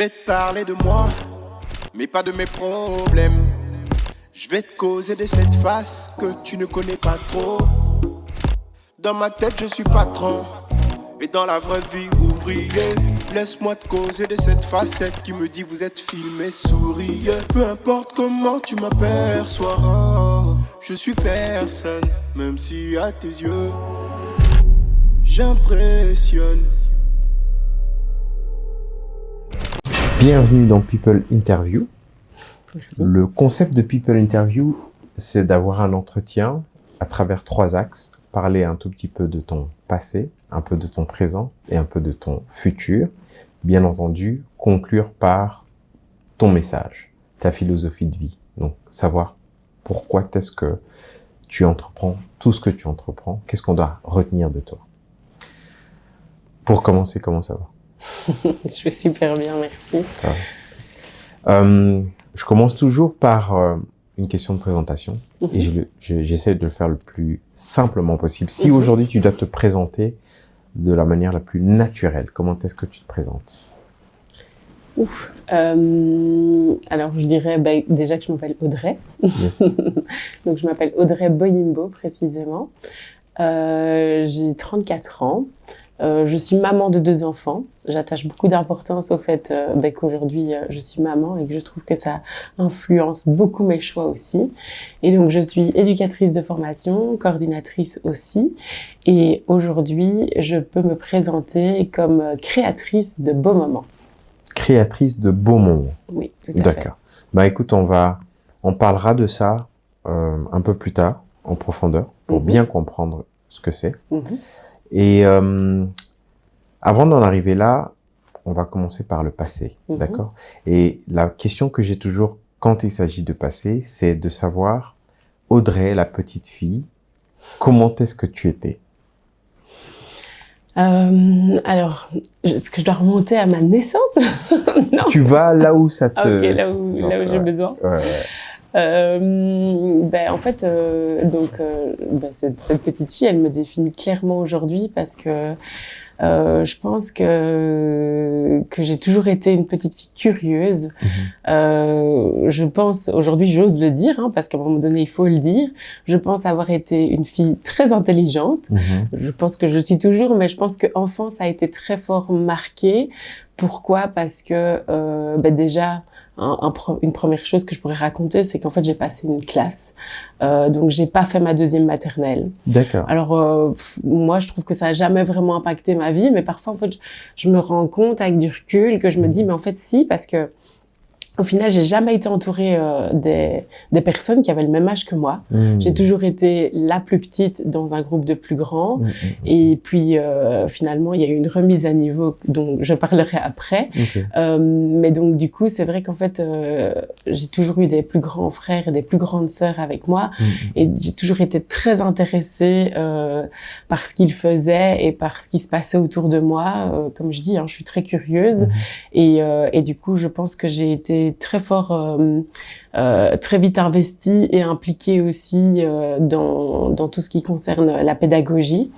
vais te parler de moi, mais pas de mes problèmes. Je vais te causer de cette face que tu ne connais pas trop. Dans ma tête je suis patron, et dans la vraie vie ouvrier. Laisse-moi te causer de cette facette qui me dit vous êtes filmé, souriez. Peu importe comment tu m'aperçois, oh, je suis personne, même si à tes yeux j'impressionne. Bienvenue dans People Interview. Merci. Le concept de People Interview, c'est d'avoir un entretien à travers 3 axes. Parler un tout petit peu de ton passé, un peu de ton présent et un peu de ton futur. Bien entendu, conclure par ton message, ta philosophie de vie. Donc, savoir pourquoi est-ce que tu entreprends tout ce que tu entreprends. Qu'est-ce qu'on doit retenir de toi? Pour commencer, comment ça va? Je vais super bien, merci. Ça va. Je commence toujours par une question de présentation et j'essaie de le faire le plus simplement possible. Si aujourd'hui tu dois te présenter de la manière la plus naturelle, comment est-ce que tu te présentes? Alors je dirais déjà que je m'appelle Audrey. Yes. Donc je m'appelle Audrey Boyimbo précisément. J'ai 34 ans. Je suis maman de 2 enfants. J'attache beaucoup d'importance au fait qu'aujourd'hui je suis maman et que je trouve que ça influence beaucoup mes choix aussi. Et donc je suis éducatrice de formation, coordinatrice aussi. Et aujourd'hui, je peux me présenter comme créatrice de beaux moments. Créatrice de beaux moments. Oui, tout à fait. D'accord. Bah écoute, on parlera de ça un peu plus tard, en profondeur, pour bien comprendre ce que c'est. Et avant d'en arriver là, on va commencer par le passé, d'accord? Et la question que j'ai toujours quand il s'agit de passé, c'est de savoir, Audrey, la petite fille, comment est-ce que tu étais? Alors, est-ce que je dois remonter à ma naissance? Non. Tu vas là où ça te... Ok, là où j'ai besoin. Ouais. En fait, cette petite fille, elle me définit clairement aujourd'hui parce que je pense que j'ai toujours été une petite fille curieuse. Je pense, aujourd'hui, j'ose le dire, parce qu'à un moment donné, il faut le dire. Je pense avoir été une fille très intelligente. Je pense que je suis toujours, mais je pense que enfant, ça a été très fort marqué. Pourquoi? Parce que déjà, une première chose que je pourrais raconter, c'est qu'en fait, j'ai passé une classe. Donc, j'ai pas fait ma 2e maternelle. D'accord. Alors, moi, je trouve que ça a jamais vraiment impacté ma vie, mais parfois, en fait, je me rends compte avec du recul que je me dis, mais en fait, si, parce que au final, j'ai jamais été entourée des personnes qui avaient le même âge que moi. J'ai toujours été la plus petite dans un groupe de plus grands. Et puis, finalement, il y a eu une remise à niveau dont je parlerai après. Mais donc, du coup, c'est vrai qu'en fait, j'ai toujours eu des plus grands frères et des plus grandes sœurs avec moi. Et j'ai toujours été très intéressée par ce qu'ils faisaient et par ce qui se passait autour de moi. Comme je dis, je suis très curieuse. Et du coup, je pense que j'ai été très fort, très vite investie et impliquée aussi dans tout ce qui concerne la pédagogie.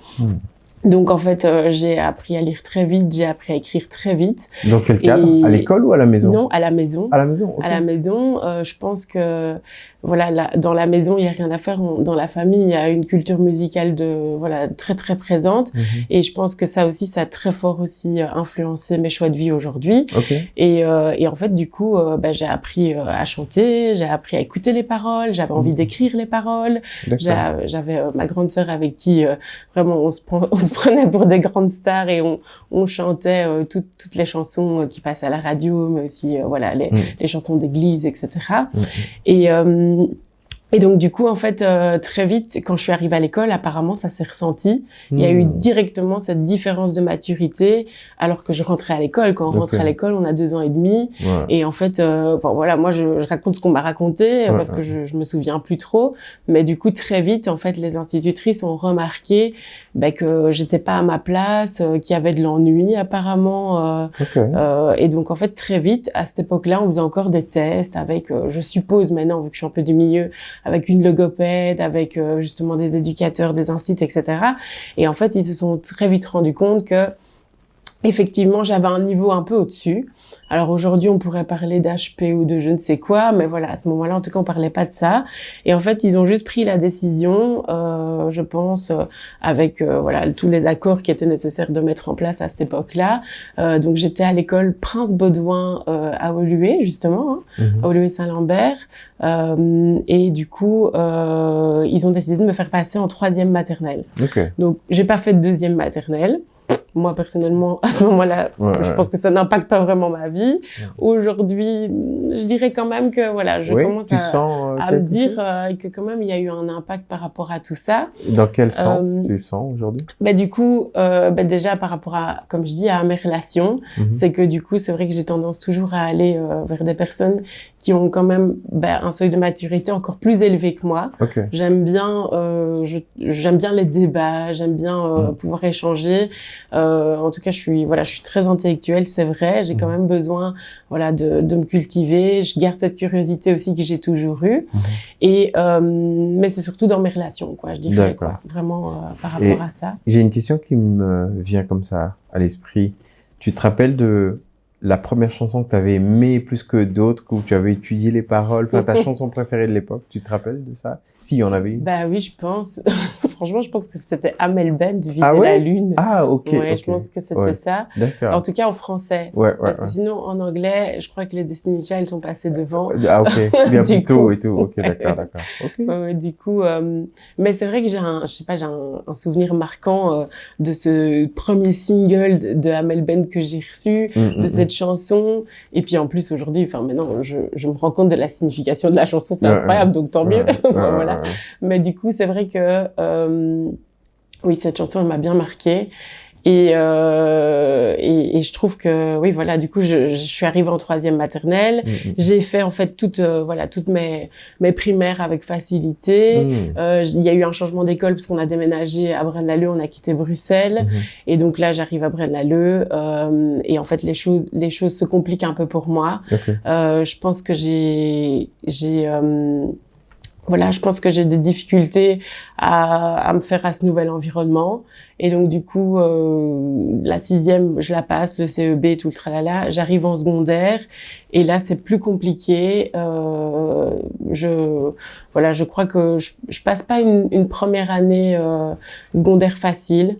Donc en fait, j'ai appris à lire très vite, j'ai appris à écrire très vite. Dans quel cadre? À l'école ou à la maison? Non, à la maison. À la maison, okay. À la maison, je pense que dans la maison, il y a rien à faire. Dans la famille, il y a une culture musicale très très présente. Et je pense que ça aussi, ça a très fort aussi influencé mes choix de vie aujourd'hui. Et en fait, du coup, j'ai appris à chanter, j'ai appris à écouter les paroles, j'avais envie d'écrire les paroles. J'avais ma grande sœur avec qui vraiment on se prenait pour des grandes stars et on chantait toutes les chansons qui passent à la radio, mais aussi les chansons d'église, etc. Et donc, du coup, en fait, très vite, quand je suis arrivée à l'école, apparemment, ça s'est ressenti. Il y a eu directement cette différence de maturité, alors que je rentrais à l'école. Quand on rentre à l'école, on a 2 ans et demi. Et en fait, moi, je raconte ce qu'on m'a raconté, parce que je me souviens plus trop. Mais du coup, très vite, en fait, les institutrices ont remarqué que j'étais pas à ma place, qu'il y avait de l'ennui, apparemment. Et donc, en fait, très vite, à cette époque-là, on faisait encore des tests avec, je suppose maintenant, vu que je suis un peu du milieu, avec une logopède, avec justement des éducateurs, des instituts, etc. Et en fait, ils se sont très vite rendus compte que effectivement, j'avais un niveau un peu au-dessus. Alors aujourd'hui, on pourrait parler d'HP ou de je ne sais quoi, mais voilà, à ce moment-là, en tout cas, on parlait pas de ça. Et en fait, ils ont juste pris la décision, je pense, avec voilà tous les accords qui étaient nécessaires de mettre en place à cette époque-là. Donc j'étais à l'école Prince Baudouin à Woluwe, justement, à Woluwe-Saint-Lambert. Et du coup, ils ont décidé de me faire passer en 3e maternelle. Okay. Donc j'ai pas fait de 2e maternelle. Moi, personnellement, à ce moment-là, je pense que ça n'impacte pas vraiment ma vie. Aujourd'hui, je dirais quand même que, voilà, je commence à me dire que quand même, il y a eu un impact par rapport à tout ça. Dans quel sens tu sens aujourd'hui? Du coup, déjà par rapport à, comme je dis, à mes relations, c'est que du coup, c'est vrai que j'ai tendance toujours à aller vers des personnes qui ont quand même un seuil de maturité encore plus élevé que moi. Okay. J'aime bien les débats, j'aime bien pouvoir échanger. En tout cas, je suis très intellectuelle, c'est vrai. J'ai quand même besoin, de me cultiver. Je garde cette curiosité aussi que j'ai toujours eue. Et mais c'est surtout dans mes relations, quoi. Je dirais vraiment par rapport à ça. J'ai une question qui me vient comme ça à l'esprit. Tu te rappelles de la première chanson que tu avais aimée plus que d'autres, où tu avais étudié les paroles, ta chanson préférée de l'époque, tu te rappelles de ça? S'il y en avait une. Oui, je pense. Franchement, je pense que c'était Amel Bent, Viser la lune. Ah, ok. Ouais, je pense que c'était ça. D'accord. En tout cas, en français. Parce que sinon, en anglais, je crois que les Destiny's Child sont passés devant. Ah, ok. Bien plus tôt et tout. Ok, d'accord. Okay. Ouais, du coup, mais c'est vrai que j'ai un souvenir marquant de ce premier single de Amel Bent que j'ai reçu, de cette chanson. Et puis, en plus, aujourd'hui, maintenant, je me rends compte de la signification de la chanson. C'est incroyable, donc tant mieux. Voilà. Mais du coup, c'est vrai que oui, cette chanson elle m'a bien marquée et je trouve que oui, voilà, du coup je suis arrivée en 3e maternelle. J'ai fait en fait toutes mes primaires avec facilité. Il y a eu un changement d'école parce qu'on a déménagé à Braine-l'Alleud, on a quitté Bruxelles et donc là j'arrive à Braine-l'Alleud et en fait les choses se compliquent un peu pour moi. Je pense que je pense que j'ai des difficultés à me faire à ce nouvel environnement. Et donc, du coup, la 6e, je la passe, le CEB, tout le tralala. J'arrive en secondaire. Et là, c'est plus compliqué. Je crois que je passe pas une première année secondaire facile.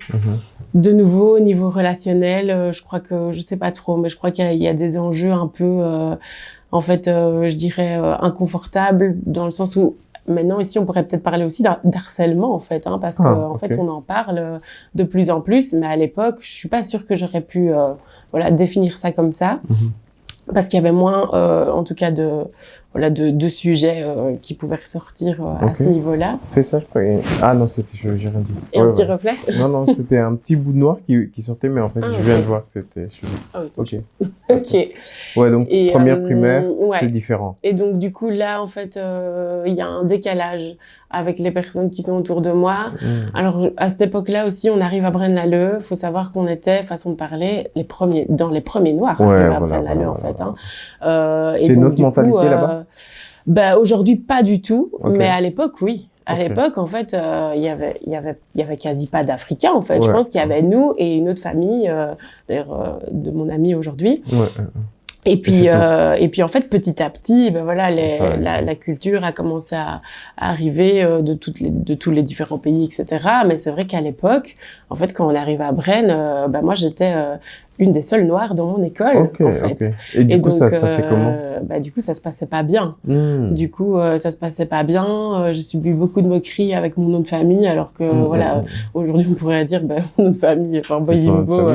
De nouveau, au niveau relationnel, je crois que, je sais pas trop, mais je crois qu'il y a des enjeux un peu, je dirais, inconfortables, dans le sens où, maintenant, ici, on pourrait peut-être parler aussi d'harcèlement, en fait, parce qu'en fait, on en parle de plus en plus. Mais à l'époque, je suis pas sûre que j'aurais pu, définir ça comme ça. Parce qu'il y avait moins, en tout cas, de sujets qui pouvaient ressortir à ce niveau-là. Fais ça, je crois. Ah non, j'ai rien dit. Et un petit reflet? Non, c'était un petit bout de noir qui sortait, mais en fait, je viens de voir que c'était... Ah oui, ok. Ok. Ouais, donc première primaire, c'est différent. Et donc du coup, là, en fait, il y a un décalage avec les personnes qui sont autour de moi. Alors, à cette époque-là aussi, on arrive à Braine-l'Alleud. Faut savoir qu'on était, façon de parler, dans les premiers noirs à Braine-l'Alleud, en fait. C'est une autre mentalité là-bas? Aujourd'hui, pas du tout. Mais à l'époque, oui. À l'époque, en fait, il y avait quasi pas d'Africains, en fait. Je pense qu'il y avait nous et une autre famille, d'ailleurs, de mon ami aujourd'hui. Et puis en fait, petit à petit, la culture a commencé à arriver de tous les différents pays, etc. Mais c'est vrai qu'à l'époque, en fait, quand on arrivait à Braine, moi, j'étais une des seules noires dans mon école, en fait. Et du coup, ça se passait comment? Du coup, ça se passait pas bien. Du coup, ça se passait pas bien. J'ai subi beaucoup de moqueries avec mon nom de famille, alors que, aujourd'hui, on pourrait dire, mon nom de famille, Boyimbo,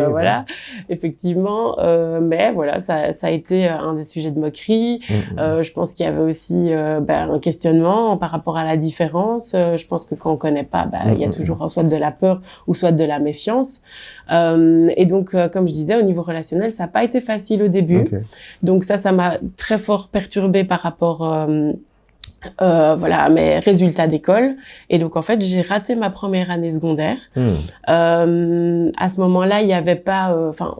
effectivement. Mais voilà, ça a été un des sujets de moquerie. Je pense qu'il y avait aussi, un questionnement par rapport à la différence. Je pense que quand on connaît pas, il y a toujours soit de la peur ou soit de la méfiance. Et donc, comme je disais, au niveau relationnel, ça n'a pas été facile au début. Donc ça m'a très fort perturbée par rapport voilà, mes résultats d'école. Et donc, en fait, j'ai raté ma première année secondaire. À ce moment-là, il y avait pas,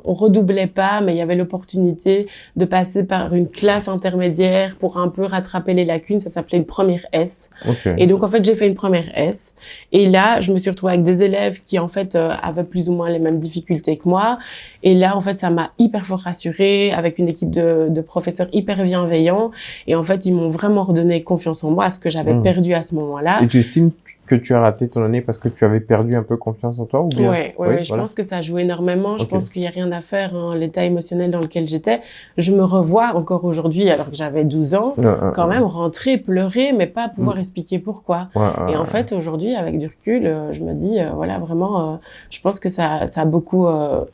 on redoublait pas, mais il y avait l'opportunité de passer par une classe intermédiaire pour un peu rattraper les lacunes. Ça s'appelait une première S. Okay. Et donc, en fait, j'ai fait une première S. Et là, je me suis retrouvée avec des élèves qui, en fait, avaient plus ou moins les mêmes difficultés que moi. Et là, en fait, ça m'a hyper fort rassurée, avec une équipe de professeurs hyper bienveillants. Et en fait, ils m'ont vraiment redonné confiance en moi, ce que j'avais perdu à ce moment-là. Et tu estimes que tu as raté ton année parce que tu avais perdu un peu confiance en toi ou bien? Oui, je pense que ça joue énormément. Je pense qu'il y a rien à faire, hein, l'état émotionnel dans lequel j'étais. Je me revois encore aujourd'hui, alors que j'avais 12 ans, quand même rentrer, pleurer, mais pas pouvoir expliquer pourquoi. Et en fait, aujourd'hui, avec du recul, je me dis, voilà, vraiment, je pense que ça a beaucoup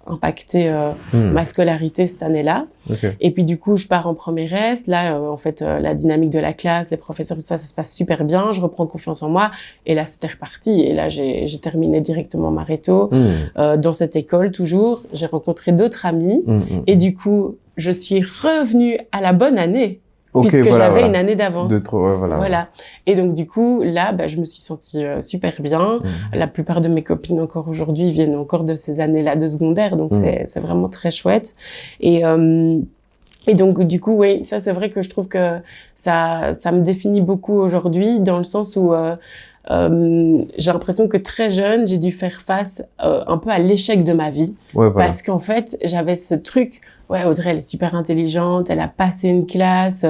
impacté ma scolarité cette année-là. Et puis du coup, je pars en première S. Là, en fait, la dynamique de la classe, les professeurs, tout ça, ça se passe super bien. Je reprends confiance en moi. Et là, c'était reparti. Et là, j'ai terminé directement ma réto dans cette école toujours. J'ai rencontré d'autres amis. Et du coup, je suis revenue à la bonne année. Puisque j'avais une année d'avance. Voilà. Et donc, du coup, là, je me suis sentie super bien. La plupart de mes copines encore aujourd'hui viennent encore de ces années-là de secondaire. Donc, c'est vraiment très chouette. Et donc, du coup, oui, ça, c'est vrai que je trouve que ça me définit beaucoup aujourd'hui dans le sens où j'ai l'impression que très jeune, j'ai dû faire face un peu à l'échec de ma vie. Parce qu'en fait, j'avais ce truc, Audrey, elle est super intelligente, elle a passé une classe.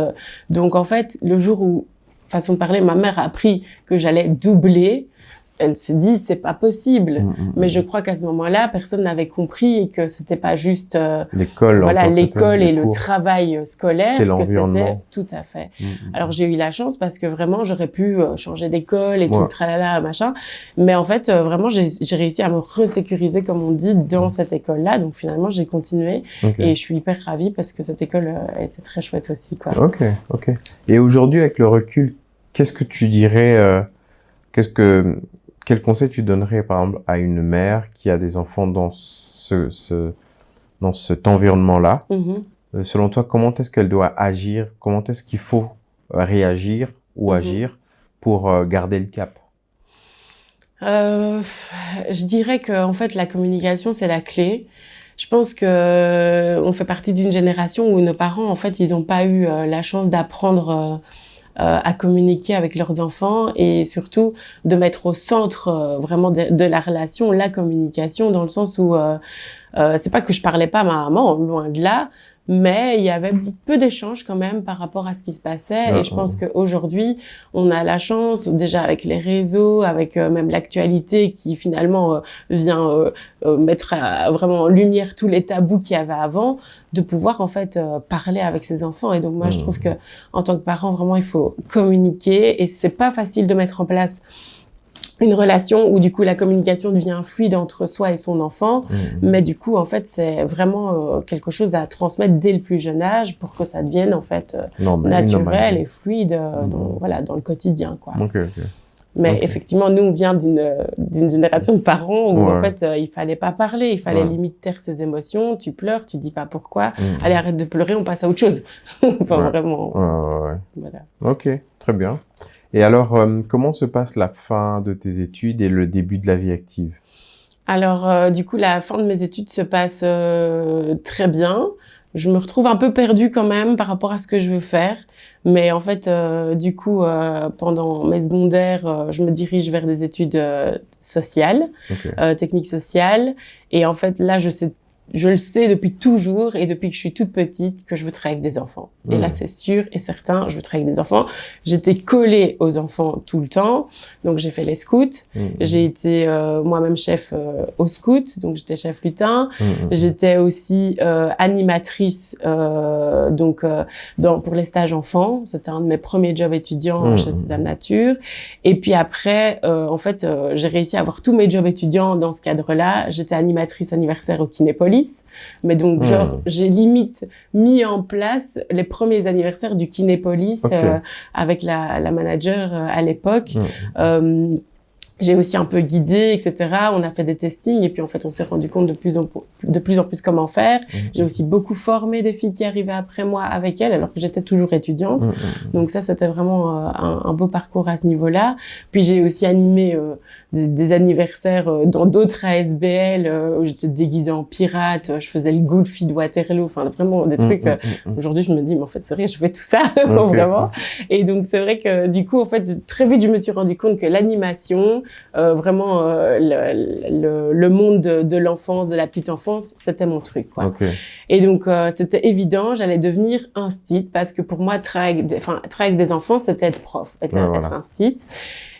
Donc, en fait, le jour où, façon de parler, ma mère a appris que j'allais doubler, elle s'est dit, c'est pas possible. Mais je crois qu'à ce moment-là, personne n'avait compris que c'était pas juste l'école et le travail scolaire, que c'était tout à fait. Alors, j'ai eu la chance parce que vraiment, j'aurais pu changer d'école et tout le tralala, machin. Mais en fait, vraiment, j'ai réussi à me resécuriser, comme on dit, dans cette école-là. Donc, finalement, j'ai continué et je suis hyper ravie parce que cette école était très chouette aussi, quoi. Ok. Et aujourd'hui, avec le recul, qu'est-ce que tu dirais, quel conseil tu donnerais, par exemple, à une mère qui a des enfants dans dans cet environnement-là? Selon toi, comment est-ce qu'elle doit agir? Comment est-ce qu'il faut réagir ou agir pour garder le cap? Je dirais que, en fait, la communication, c'est la clé. Je pense que on fait partie d'une génération où nos parents, en fait, ils n'ont pas eu la chance d'apprendre à communiquer avec leurs enfants et surtout de mettre au centre vraiment de la relation la communication, dans le sens où c'est pas que je parlais pas à ma maman, loin de là, mais il y avait peu d'échanges quand même par rapport à ce qui se passait. Et je pense qu'aujourd'hui, on a la chance, déjà avec les réseaux, avec même l'actualité qui finalement vient mettre vraiment en lumière tous les tabous qu'il y avait avant, de pouvoir en fait parler avec ses enfants. Et donc moi, je trouve que en tant que parent, vraiment, il faut communiquer. Et c'est pas facile de mettre en place une relation où du coup la communication devient fluide entre soi et son enfant, mais du coup en fait c'est vraiment quelque chose à transmettre dès le plus jeune âge pour que ça devienne en fait naturel et fluide dans le quotidien, quoi. Mais effectivement, nous on vient d'une génération de parents où en fait il fallait pas parler, il fallait limite taire ses émotions. Tu pleures, tu dis pas pourquoi. Allez, arrête de pleurer, on passe à autre chose. Vraiment. Voilà. Ok, très bien. Et alors, comment se passe la fin de tes études et le début de la vie active? Alors, du coup, la fin de mes études se passe très bien. Je me retrouve un peu perdue quand même par rapport à ce que je veux faire. Mais en fait, du coup, pendant mes secondaires, je me dirige vers des études sociales, techniques sociales. Et en fait, là, je le sais depuis toujours et depuis que je suis toute petite que je veux travailler avec des enfants. Et là, c'est sûr et certain, je veux travailler avec des enfants. J'étais collée aux enfants tout le temps. Donc, j'ai fait les scouts. J'ai été moi-même chef aux scouts. Donc, j'étais chef lutin. J'étais aussi animatrice pour les stages enfants. C'était un de mes premiers jobs étudiants chez Sésame Nature. Et puis après, en fait, j'ai réussi à avoir tous mes jobs étudiants dans ce cadre-là. J'étais animatrice anniversaire au Kinépolis. Mais donc, j'ai limite mis en place les premiers anniversaires du Kinépolis avec la manager à l'époque. j'ai aussi un peu guidé, etc. On a fait des testings et puis en fait, on s'est rendu compte de plus en plus comment faire. J'ai aussi beaucoup formé des filles qui arrivaient après moi avec elles, alors que j'étais toujours étudiante. Donc ça, c'était vraiment un beau parcours à ce niveau-là. Puis j'ai aussi animé des anniversaires dans d'autres ASBL où j'étais déguisée en pirate. Je faisais le Goulfi de Waterloo. Enfin, vraiment des trucs. Aujourd'hui, je me dis, mais en fait, c'est vrai, je fais tout ça, vraiment. Et donc, c'est vrai que du coup, en fait, très vite, je me suis rendu compte que l'animation, vraiment le monde de l'enfance, de la petite enfance, c'était mon truc, quoi. Et donc c'était évident, j'allais devenir instit parce que pour moi travailler avec des enfants, c'était être prof, être instit.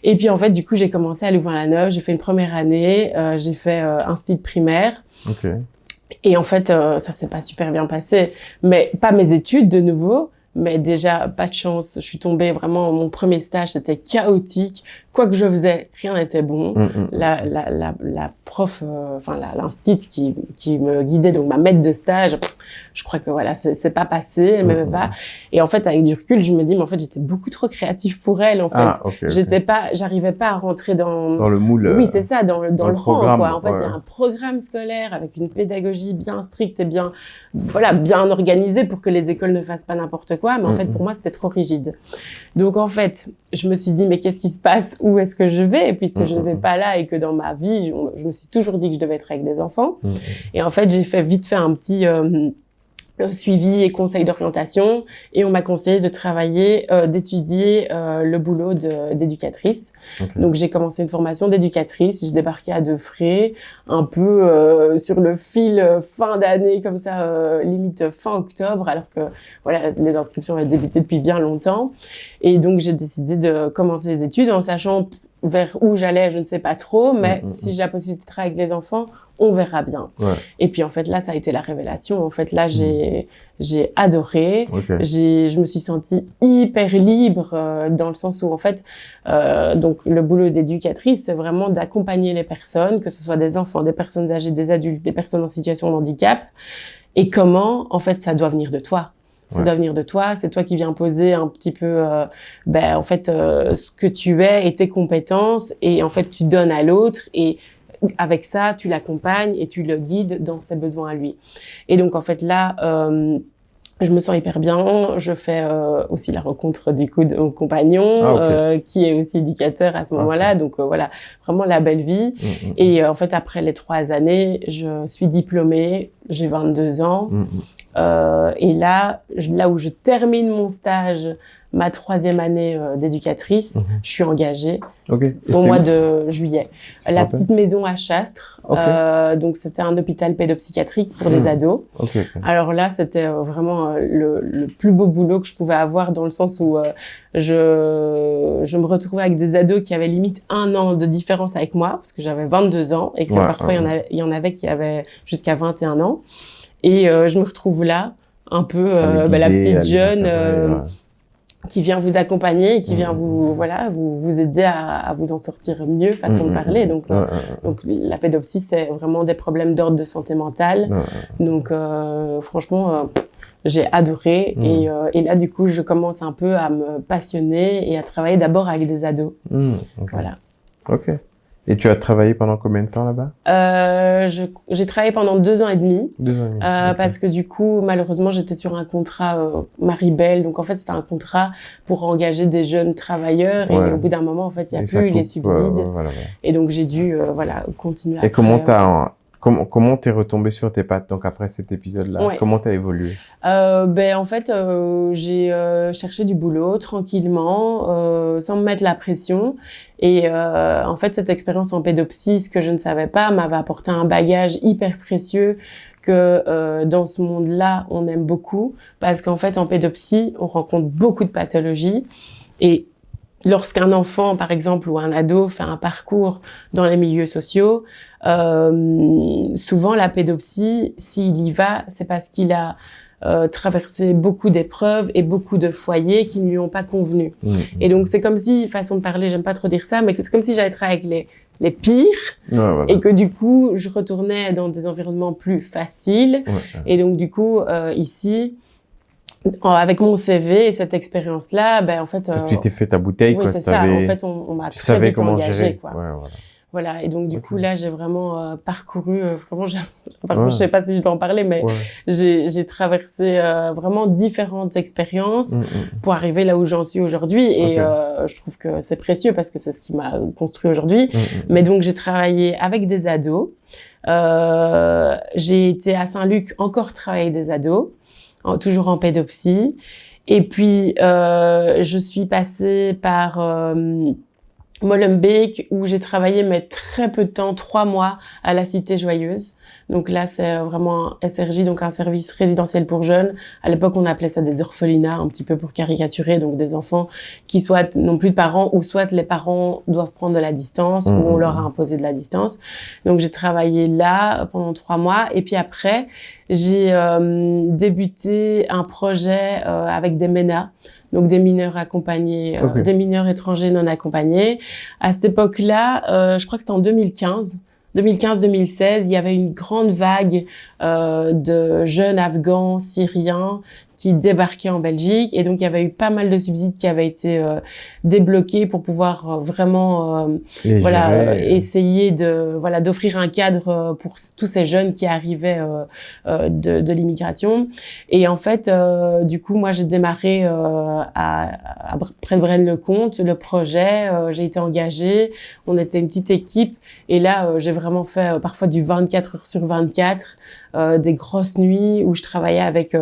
Et puis en fait du coup j'ai commencé à Louvain-la-Neuve, j'ai fait une première année, j'ai fait instit primaire. Et en fait ça s'est pas super bien passé, mais pas mes études de nouveau. Mais déjà, pas de chance. Je suis tombée vraiment, mon premier stage, c'était chaotique. Quoi que je faisais, rien n'était bon. La prof, l'instit qui me guidait, donc ma maître de stage, je crois que voilà, c'est pas passé, elle m'aimait pas. Et en fait, avec du recul, je me dis, mais en fait, j'étais beaucoup trop créative pour elle, en fait. J'arrivais pas à rentrer dans le moule. Oui, c'est ça, dans le rang, quoi. En fait, il y a un programme scolaire avec une pédagogie bien stricte et bien organisée pour que les écoles ne fassent pas n'importe quoi. Mais en fait, pour moi, c'était trop rigide. Donc, en fait, je me suis dit, mais qu'est-ce qui se passe? Où est-ce que je vais? Puisque je ne vais pas là et que dans ma vie, je me suis toujours dit que je devais être avec des enfants. Et en fait, j'ai vite fait un petit suivi et conseil d'orientation, et on m'a conseillé de travailler, d'étudier le boulot d'éducatrice. Donc j'ai commencé une formation d'éducatrice, j'ai débarqué à Defray, un peu sur le fil fin d'année comme ça, limite fin octobre, alors que voilà, les inscriptions avaient débuté depuis bien longtemps. Et donc j'ai décidé de commencer les études en sachant vers où j'allais, je ne sais pas trop, mais si j'ai la possibilité de travailler avec les enfants, on verra bien. Et puis en fait là, ça a été la révélation. En fait là, j'ai adoré. Je me suis sentie hyper libre dans le sens où en fait, donc le boulot d'éducatrice, c'est vraiment d'accompagner les personnes, que ce soit des enfants, des personnes âgées, des adultes, des personnes en situation de handicap. Et comment, en fait, ça doit venir de toi. Ça doit venir de toi, c'est toi qui viens poser un petit peu en fait ce que tu es et tes compétences, et en fait tu donnes à l'autre, et avec ça tu l'accompagnes et tu le guides dans ses besoins à lui. Et donc en fait là je me sens hyper bien. Je fais aussi la rencontre du coup de mon compagnon qui est aussi éducateur à ce moment-là. Donc voilà, vraiment la belle vie. Et en fait après les 3 années, je suis diplômée, j'ai 22 ans. Et là où je termine mon stage, ma 3e année d'éducatrice, je suis engagée au mois de juillet. La petite maison à Chastres, donc c'était un hôpital pédopsychiatrique pour des ados. Alors là, c'était vraiment le plus beau boulot que je pouvais avoir, dans le sens où je me retrouvais avec des ados qui avaient limite 1 an de différence avec moi, parce que j'avais 22 ans et que parfois il y en avait qui avaient jusqu'à 21 ans. Et je me retrouve là, un peu la petite jeune qui vient vous accompagner et qui vient vous aider à vous en sortir mieux, façon de parler. Donc la pédopsie, c'est vraiment des problèmes d'ordre de santé mentale. Donc franchement, j'ai adoré. Et là, du coup, je commence un peu à me passionner et à travailler d'abord avec des ados. Voilà. Et tu as travaillé pendant combien de temps là-bas? J'ai travaillé pendant 2 ans et demi. 2 ans et demi. Parce que du coup, malheureusement, j'étais sur un contrat Maribel. Donc en fait, c'était un contrat pour engager des jeunes travailleurs. Et au bout d'un moment, en fait, il n'y a plus les subsides. Et donc j'ai dû continuer. Et comment t'es retombée sur tes pattes, donc après cet épisode-là? Comment t'as évolué? En fait, j'ai cherché du boulot tranquillement, sans me mettre la pression. Et en fait, cette expérience en pédopsie, ce que je ne savais pas, m'avait apporté un bagage hyper précieux que dans ce monde-là, on aime beaucoup. Parce qu'en fait, en pédopsie, on rencontre beaucoup de pathologies. Et lorsqu'un enfant, par exemple, ou un ado fait un parcours dans les milieux sociaux, souvent la pédopsie, s'il y va, c'est parce qu'il a traversé beaucoup d'épreuves et beaucoup de foyers qui ne lui ont pas convenu. Et donc c'est comme si, façon de parler, j'aime pas trop dire ça, mais c'est comme si j'allais travailler avec les pires, et que du coup je retournais dans des environnements plus faciles. Et donc du coup ici, avec mon CV et cette expérience-là, ben en fait, Tu t'es fait ta bouteille, oui, quoi. c'est ça. En fait, on m'a Tu très savais vite comment engagée, gérer. quoi. Ouais, voilà. Voilà. Et donc, du coup, là, j'ai vraiment parcouru, vraiment, par Ouais. contre, je sais pas si je dois en parler, mais Ouais. j'ai traversé vraiment différentes expériences pour arriver là où j'en suis aujourd'hui. Et je trouve que c'est précieux parce que c'est ce qui m'a construit aujourd'hui. Mais donc, j'ai travaillé avec des ados. J'ai été à Saint-Luc encore travailler avec des ados, toujours en pédopsie. Et puis, je suis passée par Molenbeek, où j'ai travaillé, mais très peu de temps, 3 mois, à la Cité Joyeuse. Donc là, c'est vraiment un SRJ, donc un service résidentiel pour jeunes. À l'époque, on appelait ça des orphelinats, un petit peu pour caricaturer, donc des enfants qui soit n'ont plus de parents, ou soit les parents doivent prendre de la distance, ou on leur a imposé de la distance. Donc j'ai travaillé là pendant 3 mois, et puis après, j'ai débuté un projet avec des MENA, donc des mineurs accompagnés, des mineurs étrangers non accompagnés. À cette époque-là, je crois que c'était en 2015-2016, il y avait une grande vague de jeunes Afghans, Syriens qui débarquaient en Belgique, et donc il y avait eu pas mal de subsides qui avaient été débloqués pour pouvoir vraiment essayer de d'offrir un cadre pour tous ces jeunes qui arrivaient de l'immigration. Et en fait, du coup, moi j'ai démarré près de Braine-le-Comte le projet. J'ai été engagée, on était une petite équipe, et là j'ai vraiment fait parfois du 24 heures sur 24, des grosses nuits où je travaillais avec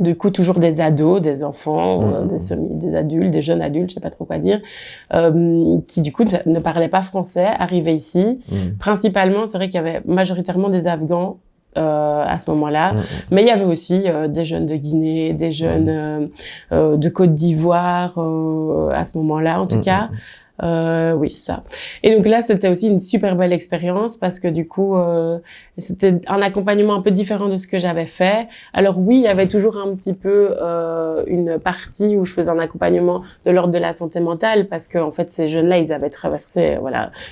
du coup toujours des ados, des enfants, des adultes, des jeunes adultes, je sais pas trop quoi dire, qui du coup ne parlaient pas français, arrivaient ici. Principalement, c'est vrai qu'il y avait majoritairement des Afghans à ce moment-là, mais il y avait aussi des jeunes de Guinée, des jeunes de Côte d'Ivoire à ce moment-là, en tout cas. Oui, c'est ça. Et donc là, c'était aussi une super belle expérience parce que du coup, c'était un accompagnement un peu différent de ce que j'avais fait. Alors oui, il y avait toujours un petit peu une partie où je faisais un accompagnement de l'ordre de la santé mentale parce que en fait, ces jeunes-là, ils avaient traversé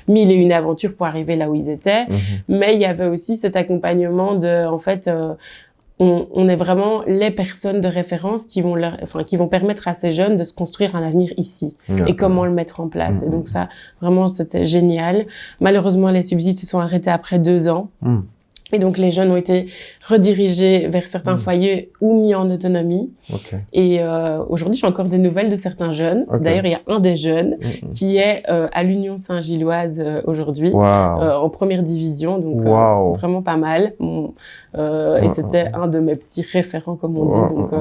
1001 aventures pour arriver là où ils étaient. Mais il y avait aussi cet accompagnement de, en fait, on est vraiment les personnes de référence qui vont permettre à ces jeunes de se construire un avenir ici et comment le mettre en place. Et donc ça, vraiment, c'était génial. Malheureusement, les subsides se sont arrêtés après 2 ans. Et donc, les jeunes ont été redirigés vers certains foyers ou mis en autonomie. Et aujourd'hui, j'ai encore des nouvelles de certains jeunes. D'ailleurs, il y a un des jeunes qui est à l'Union Saint-Gilloise aujourd'hui, en première division. Donc, vraiment pas mal. Et c'était un de mes petits référents, comme on dit. Donc,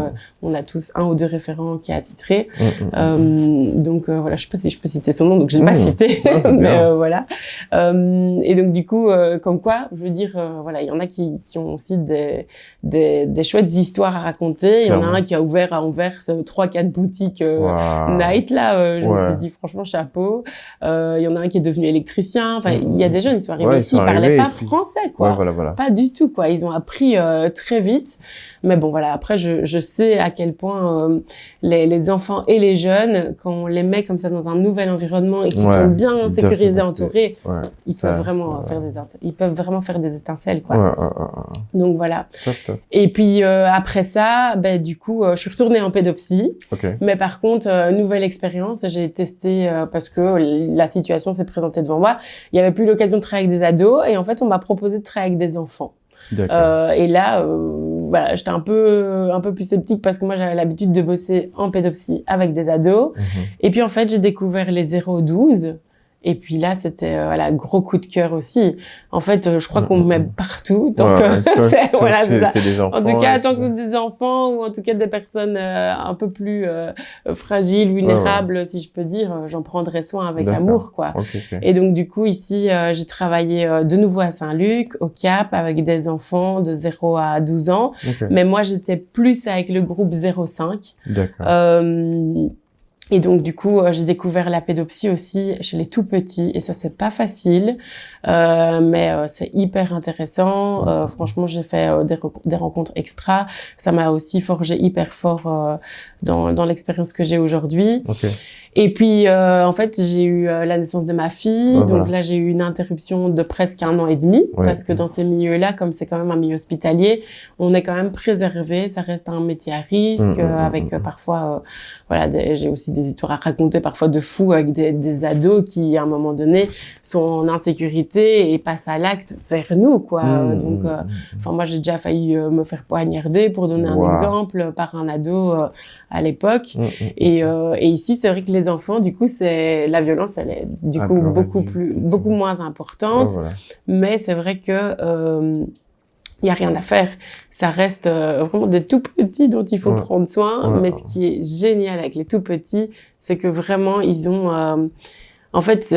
on a tous 1 ou 2 référents qui est attitré. Donc, voilà, je sais pas si je peux citer son nom, donc je l'ai pas cité. Mais voilà. Et donc, du coup, comme quoi, je veux dire, voilà, il y en a qui ont aussi des chouettes histoires à raconter. Il y en a un qui a ouvert à Anvers 3-4 boutiques night, là. Je me suis dit, franchement, chapeau. Il y en a un qui est devenu électricien. Enfin, il y a des jeunes, ils sont arrivés ici, ils parlaient pas français, quoi. Pas du tout, quoi. Ils ont appris très vite. Mais bon, voilà. Après, je sais à quel point les enfants et les jeunes, quand on les met comme ça dans un nouvel environnement et qu'ils sont bien sécurisés, entourés, ils peuvent vraiment faire des étincelles, quoi. Donc voilà. Top. Et puis après ça, du coup, je suis retournée en pédopsie. Mais par contre, nouvelle expérience, j'ai testé parce que la situation s'est présentée devant moi. Il y avait plus l'occasion de travailler avec des ados et en fait, on m'a proposé de travailler avec des enfants. Et là, j'étais un peu plus sceptique parce que moi, j'avais l'habitude de bosser en pédopsie avec des ados. Et puis en fait, j'ai découvert les 0-12. Et puis là, c'était gros coup de cœur aussi. En fait, je crois qu'on me met partout. Donc c'est des enfants, en tout cas, tant que c'est des enfants ou en tout cas des personnes un peu plus fragiles, vulnérables, si je peux dire, j'en prendrai soin avec amour, quoi. Et donc du coup ici, j'ai travaillé de nouveau à Saint-Luc, au Cap, avec des enfants de 0 à 12 ans. Mais moi, j'étais plus avec le groupe 0-5. Et donc, du coup, j'ai découvert la pédopsie aussi chez les tout petits. Et ça, c'est pas facile. Mais c'est hyper intéressant. Franchement, j'ai fait des rencontres extra. Ça m'a aussi forgé hyper fort dans l'expérience que j'ai aujourd'hui. Et puis, en fait, j'ai eu la naissance de ma fille. Ouais, Donc voilà. là, j'ai eu une interruption de presque 1 an et demi. Ouais. Parce que dans ces milieux-là, comme c'est quand même un milieu hospitalier, on est quand même préservé. Ça reste un métier à risque, avec parfois, voilà, j'ai aussi des histoires à raconter, parfois de fous, avec des ados qui, à un moment donné, sont en insécurité et passent à l'acte vers nous, quoi. Donc, enfin, moi, j'ai déjà failli me faire poignarder, pour donner un exemple, par un ado à l'époque. Et ici, c'est vrai que les enfants, du coup, la violence, elle est du coup beaucoup moins importante. Voilà. Mais c'est vrai que il y a rien à faire. Ça reste vraiment des tout petits dont il faut prendre soin. Mais ce qui est génial avec les tout petits, c'est que vraiment, ils ont... En fait,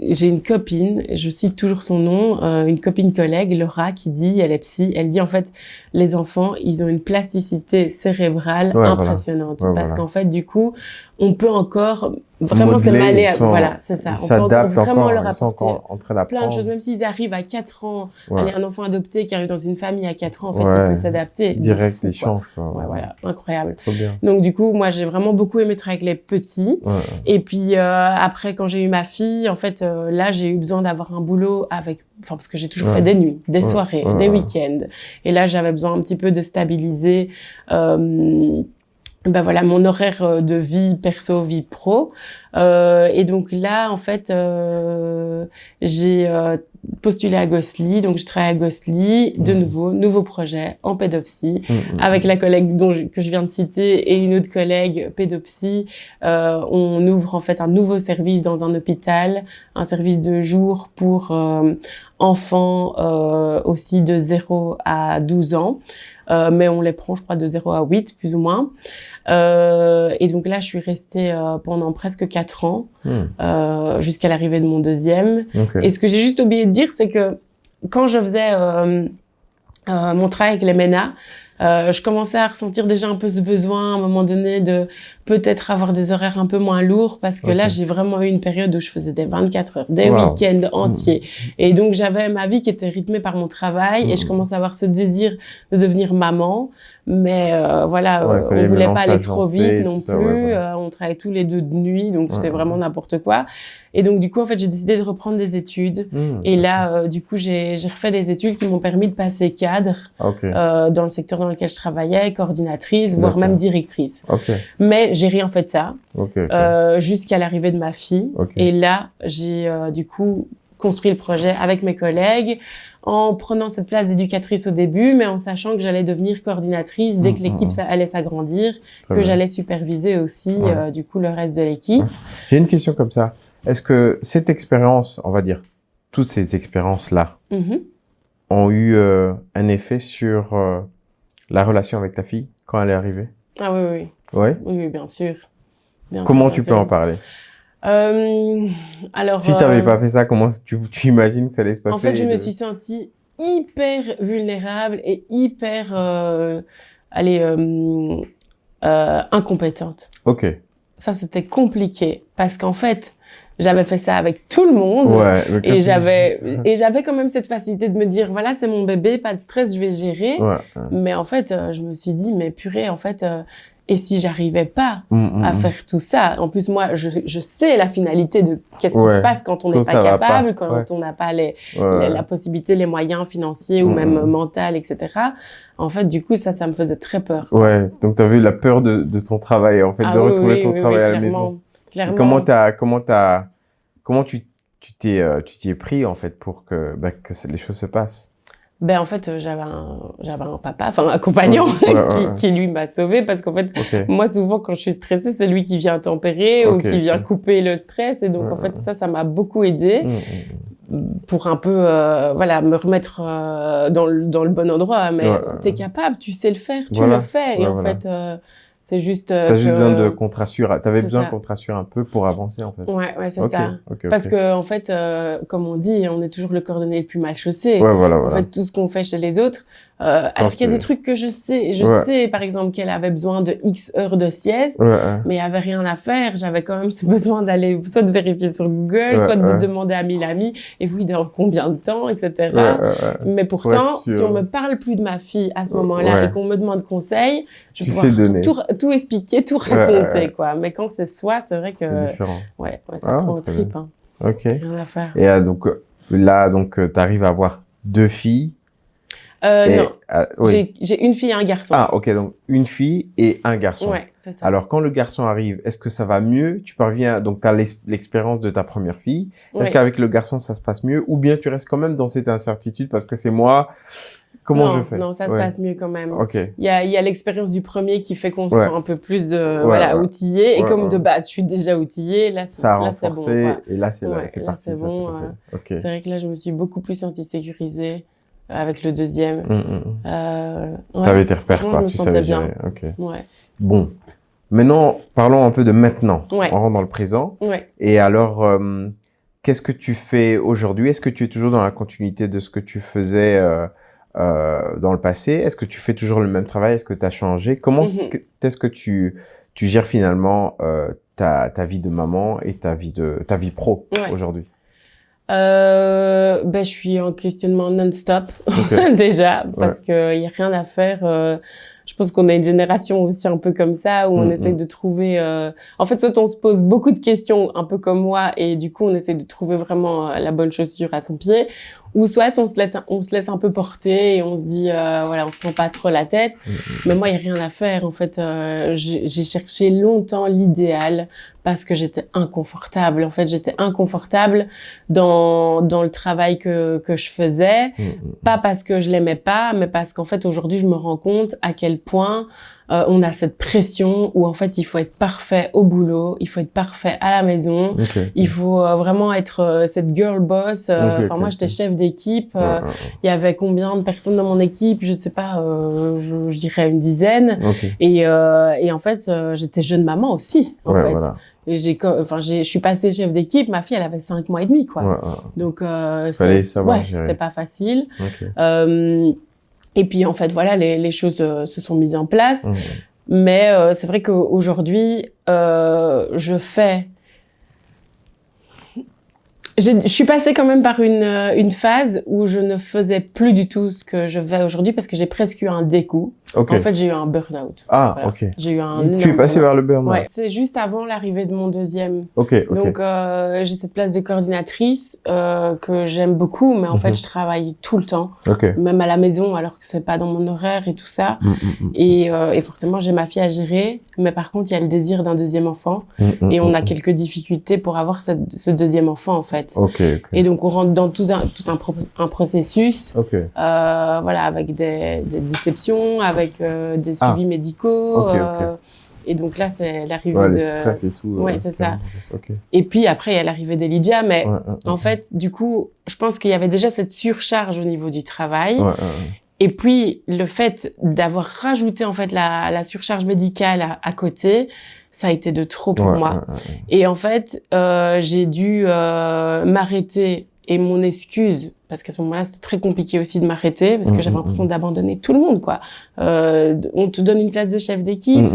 j'ai une copine, je cite toujours son nom, une copine collègue, Laura, qui dit, elle est psy, elle dit en fait, les enfants, ils ont une plasticité cérébrale impressionnante. Parce qu'en fait, du coup, on peut encore vraiment se mêler à... Voilà, c'est ça. On peut encore vraiment leur apporter plein de choses. Même s'ils arrivent à 4 ans, allez, un enfant adopté qui arrive dans une famille à 4 ans, en fait, il peut s'adapter. Direct, il change. Ouais, voilà, incroyable. Trop bien. Donc, du coup, moi, j'ai vraiment beaucoup aimé travailler avec les petits. Et puis, après, quand j'ai eu ma fille, en fait, là, j'ai eu besoin d'avoir un boulot parce que j'ai toujours fait des nuits, des soirées, des week-ends. Et là, j'avais besoin un petit peu de stabiliser, ben voilà, mon horaire de vie perso, vie pro. Et donc là, en fait, j'ai postulé à Gossely, donc je travaille à Gossely, de nouveau projet en pédopsie, avec la collègue que je viens de citer et une autre collègue pédopsie. On ouvre en fait un nouveau service dans un hôpital, un service de jour pour enfants aussi de 0 à 12 ans. Mais on les prend, je crois, de 0 à 8, plus ou moins. Et donc là, je suis restée pendant presque 4 ans, jusqu'à l'arrivée de mon deuxième. Et ce que j'ai juste oublié de dire, c'est que quand je faisais mon travail avec les MENA, je commençais à ressentir déjà un peu ce besoin, à un moment donné, de peut-être avoir des horaires un peu moins lourds, parce que là, j'ai vraiment eu une période où je faisais des 24 heures, des week-ends entiers. Et donc, j'avais ma vie qui était rythmée par mon travail, et je commençais à avoir ce désir de devenir maman. Mais voilà, on voulait pas aller trop vite non plus. On travaillait tous les deux de nuit, donc c'était vraiment n'importe quoi. Et donc, du coup, en fait, j'ai décidé de reprendre des études. Et là, du coup, j'ai refait des études qui m'ont permis de passer cadre dans le secteur dans lequel je travaillais, coordinatrice, voire même directrice. Mais j'ai rien fait de ça jusqu'à l'arrivée de ma fille. Et là, j'ai du coup construit le projet avec mes collègues, en prenant cette place d'éducatrice au début, mais en sachant que j'allais devenir coordinatrice dès que l'équipe allait s'agrandir, que j'allais superviser aussi du coup le reste de l'équipe. J'ai une question comme ça. Est-ce que cette expérience, on va dire, toutes ces expériences-là, ont eu un effet sur la relation avec ta fille quand elle est arrivée? Ah oui. Oui, bien sûr. Comment tu peux en parler? Alors, si tu n'avais pas fait ça, comment tu imagines que ça allait se passer? En fait, je me suis sentie hyper vulnérable et hyper incompétente. Ça, c'était compliqué parce qu'en fait, j'avais fait ça avec tout le monde et j'avais quand même cette facilité de me dire voilà, c'est mon bébé, pas de stress, je vais gérer. Mais en fait, je me suis dit mais purée, en fait et si j'arrivais pas à faire tout ça? En plus, moi, je sais la finalité de qu'est-ce qui se passe quand on n'est pas capable, quand on n'a pas la possibilité, les moyens financiers ou même mentaux, etc. En fait, du coup, ça me faisait très peur. Donc tu as eu la peur de ton travail, en fait, de retrouver ton travail à la maison. Clairement. Comment tu t'y es pris, en fait, pour que les choses se passent? Ben en fait j'avais un papa, enfin un compagnon qui lui m'a sauvée parce qu'en fait moi souvent quand je suis stressée c'est lui qui vient tempérer ou qui vient couper le stress et donc en fait ça m'a beaucoup aidée pour un peu voilà me remettre dans le bon endroit mais t'es capable, tu sais le faire, tu le fais et en fait c'est juste t'as juste besoin de qu'on te rassure, t'avais besoin qu'on te rassure un peu pour avancer en fait. Ouais, c'est ça. Parce que en fait, comme on dit, on est toujours le cordonnier le plus mal chaussé. Voilà. En fait, tout ce qu'on fait chez les autres, Alors qu'il y a des trucs que je sais. Je sais, par exemple, qu'elle avait besoin de X heures de sieste, mais il n'y avait rien à faire. J'avais quand même ce besoin d'aller soit de vérifier sur Google, soit de demander à 1000 amis, et vous, il dort combien de temps, etc. Mais pourtant, si on me parle plus de ma fille à ce moment-là et qu'on me demande conseil, je vais pouvoir tout expliquer, tout raconter, quoi. Mais quand c'est soi, c'est vrai que, ça prend au trip, hein. Rien à faire. Et donc, là, t'arrives à avoir 2 filles. Non, j'ai une fille et un garçon. Ah, ok, donc une fille et un garçon. Ouais, c'est ça. Alors, quand le garçon arrive, est-ce que ça va mieux? Tu parviens, donc t'as l'expérience de ta première fille. Est-ce qu'avec le garçon, ça se passe mieux? Ou bien tu restes quand même dans cette incertitude parce que c'est moi? Comment je fais? Non, ça se passe mieux quand même. Ok. Il y a l'expérience du premier qui fait qu'on se sent un peu plus, outillé. Et comme de base, je suis déjà outillée, là, c'est bon. Et là, c'est là, c'est bon. C'est vrai que là, je me suis beaucoup plus sentie sécurisée avec le deuxième. T'avais tes repères, quoi. Je me sentais bien. Bon. Maintenant, parlons un peu de maintenant. On rentre dans le présent. Et alors, qu'est-ce que tu fais aujourd'hui? Est-ce que tu es toujours dans la continuité de ce que tu faisais dans le passé? Est-ce que tu fais toujours le même travail? Est-ce que tu as changé? Comment est-ce que tu gères finalement ta vie de maman et ta vie pro aujourd'hui? Je suis en questionnement non-stop déjà parce que y a rien à faire. Je pense qu'on a une génération aussi un peu comme ça où on essaie de trouver. En fait, soit on se pose beaucoup de questions, un peu comme moi, et du coup on essaie de trouver vraiment la bonne chaussure à son pied, ou soit on se laisse un peu porter et on se dit on se prend pas trop la tête. Mais moi, il y a rien à faire. En fait, j'ai cherché longtemps l'idéal parce que j'étais inconfortable. En fait, j'étais inconfortable dans le travail que je faisais, pas parce que je l'aimais pas, mais parce qu'en fait aujourd'hui, je me rends compte à quel point on a cette pression où en fait il faut être parfait au boulot, il faut être parfait à la maison, il faut vraiment être cette girl boss. Moi j'étais chef d'équipe, il y avait combien de personnes dans mon équipe? Je sais pas, je dirais une dizaine. Et en fait j'étais jeune maman aussi en fait. Et je suis passée chef d'équipe, ma fille elle avait 5 mois et demi quoi. Donc c'était pas facile. Et puis en fait voilà, les choses se sont mises en place. Mais c'est vrai qu'aujourd'hui je suis passée quand même par une phase où je ne faisais plus du tout ce que je fais aujourd'hui parce que j'ai presque eu un découp. En fait, j'ai eu un burn-out. J'ai eu Tu es passée vers le burn-out. C'est juste avant l'arrivée de mon deuxième. Donc, j'ai cette place de coordinatrice que j'aime beaucoup, mais en fait, je travaille tout le temps, même à la maison, alors que c'est pas dans mon horaire et tout ça. Et forcément, j'ai ma fille à gérer, mais par contre, il y a le désir d'un deuxième enfant, et on a quelques difficultés pour avoir ce deuxième enfant, en fait. Et donc, on rentre dans tout un processus, avec des déceptions, avec des suivis médicaux. Et donc là, c'est l'arrivée de... c'est ça. Et puis après, il y a l'arrivée d'Elijah. Mais en fait, du coup, je pense qu'il y avait déjà cette surcharge au niveau du travail. Et puis, le fait d'avoir rajouté en fait la surcharge médicale à côté, ça a été de trop pour moi. Et en fait, j'ai dû m'arrêter. Et mon excuse, parce qu'à ce moment-là, c'était très compliqué aussi de m'arrêter, parce que j'avais l'impression d'abandonner tout le monde, quoi. On te donne une place de chef d'équipe,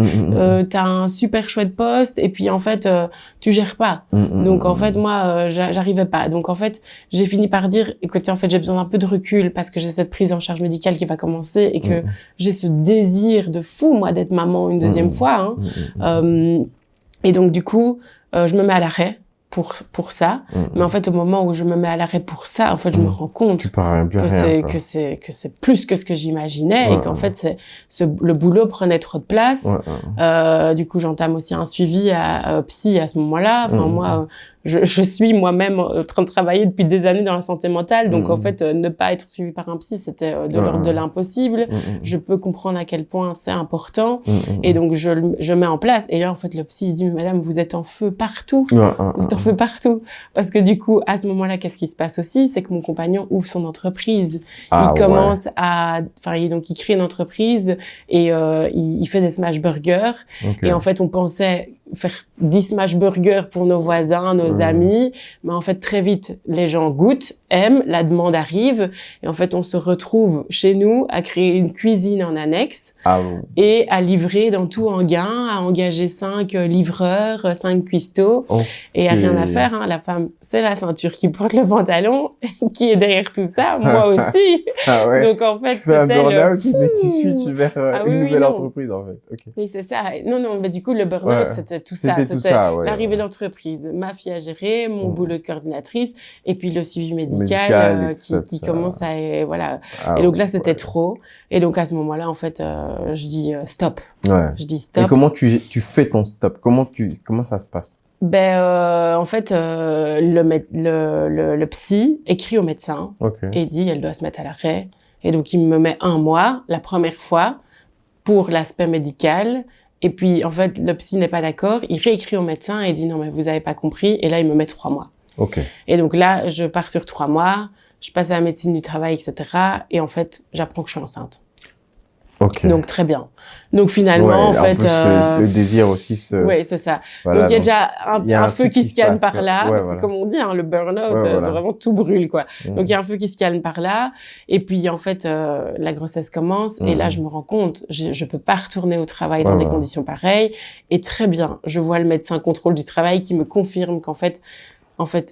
t'as un super chouette poste, et puis en fait, tu gères pas. Donc en fait, moi, j'arrivais pas. Donc en fait, j'ai fini par dire, écoutez, en fait, j'ai besoin d'un peu de recul, parce que j'ai cette prise en charge médicale qui va commencer, et que j'ai ce désir de fou, moi, d'être maman une deuxième fois. Et donc du coup, je me mets à l'arrêt. Pour ça, mais en fait au moment où je me mets à l'arrêt pour ça, en fait je me rends compte que c'est plus que ce que j'imaginais et qu'en fait le boulot prenait trop de place. Du coup j'entame aussi un suivi à psy à ce moment-là. Enfin moi je suis moi-même en train de travailler depuis des années dans la santé mentale, donc en fait ne pas être suivi par un psy c'était de l'ordre de l'impossible. Je peux comprendre à quel point c'est important et donc je mets en place et là en fait le psy il dit mais madame vous êtes en feu partout. Vous êtes en feu partout. Parce que du coup, à ce moment-là, qu'est-ce qui se passe aussi? C'est que mon compagnon ouvre son entreprise. Il commence donc il crée une entreprise et il fait des smash burgers. Et en fait, on pensait faire 10 smash burgers pour nos voisins, nos des amis. Mais en fait, très vite, les gens goûtent, aiment, la demande arrive. Et en fait, on se retrouve chez nous à créer une cuisine en annexe et à livrer dans tout Enghien, à engager 5 livreurs, 5 cuistots. Et il n'y a rien à faire. Hein. La femme, c'est la ceinture qui porte le pantalon, qui est derrière tout ça. Moi aussi. Donc, en fait, c'est un burn-out, mais tu switches vers une nouvelle entreprise, en fait. Okay. Oui, c'est ça. Non, mais du coup, le burn-out, c'était tout ça. C'était l'arrivée de l'entreprise, ma fille à gérer, mon boulot de coordinatrice, et puis le suivi médical qui commence à... Voilà. Et donc là, c'était trop. Et donc, à ce moment-là, en fait, je dis stop. Je dis stop. Et comment tu fais ton stop? Comment ça se passe? En fait, le psy écrit au médecin et dit elle doit se mettre à l'arrêt. Et donc, il me met 1 mois, la première fois, pour l'aspect médical. Et puis, en fait, le psy n'est pas d'accord. Il réécrit au médecin et dit non, mais vous avez pas compris. Et là, il me met 3 mois. Et donc là, je pars sur 3 mois. Je passe à la médecine du travail, etc. Et en fait, j'apprends que je suis enceinte. Donc très bien. Donc finalement, en fait, le désir aussi Oui, c'est ça. Voilà, donc il y a déjà un feu qui se calme par là, parce que comme on dit, hein, le burn-out, c'est vraiment tout brûle, quoi. Donc il y a un feu qui se calme par là, et puis en fait, la grossesse commence, et là je me rends compte, je peux pas retourner au travail dans des conditions pareilles, et très bien, je vois le médecin contrôle du travail qui me confirme qu'en fait,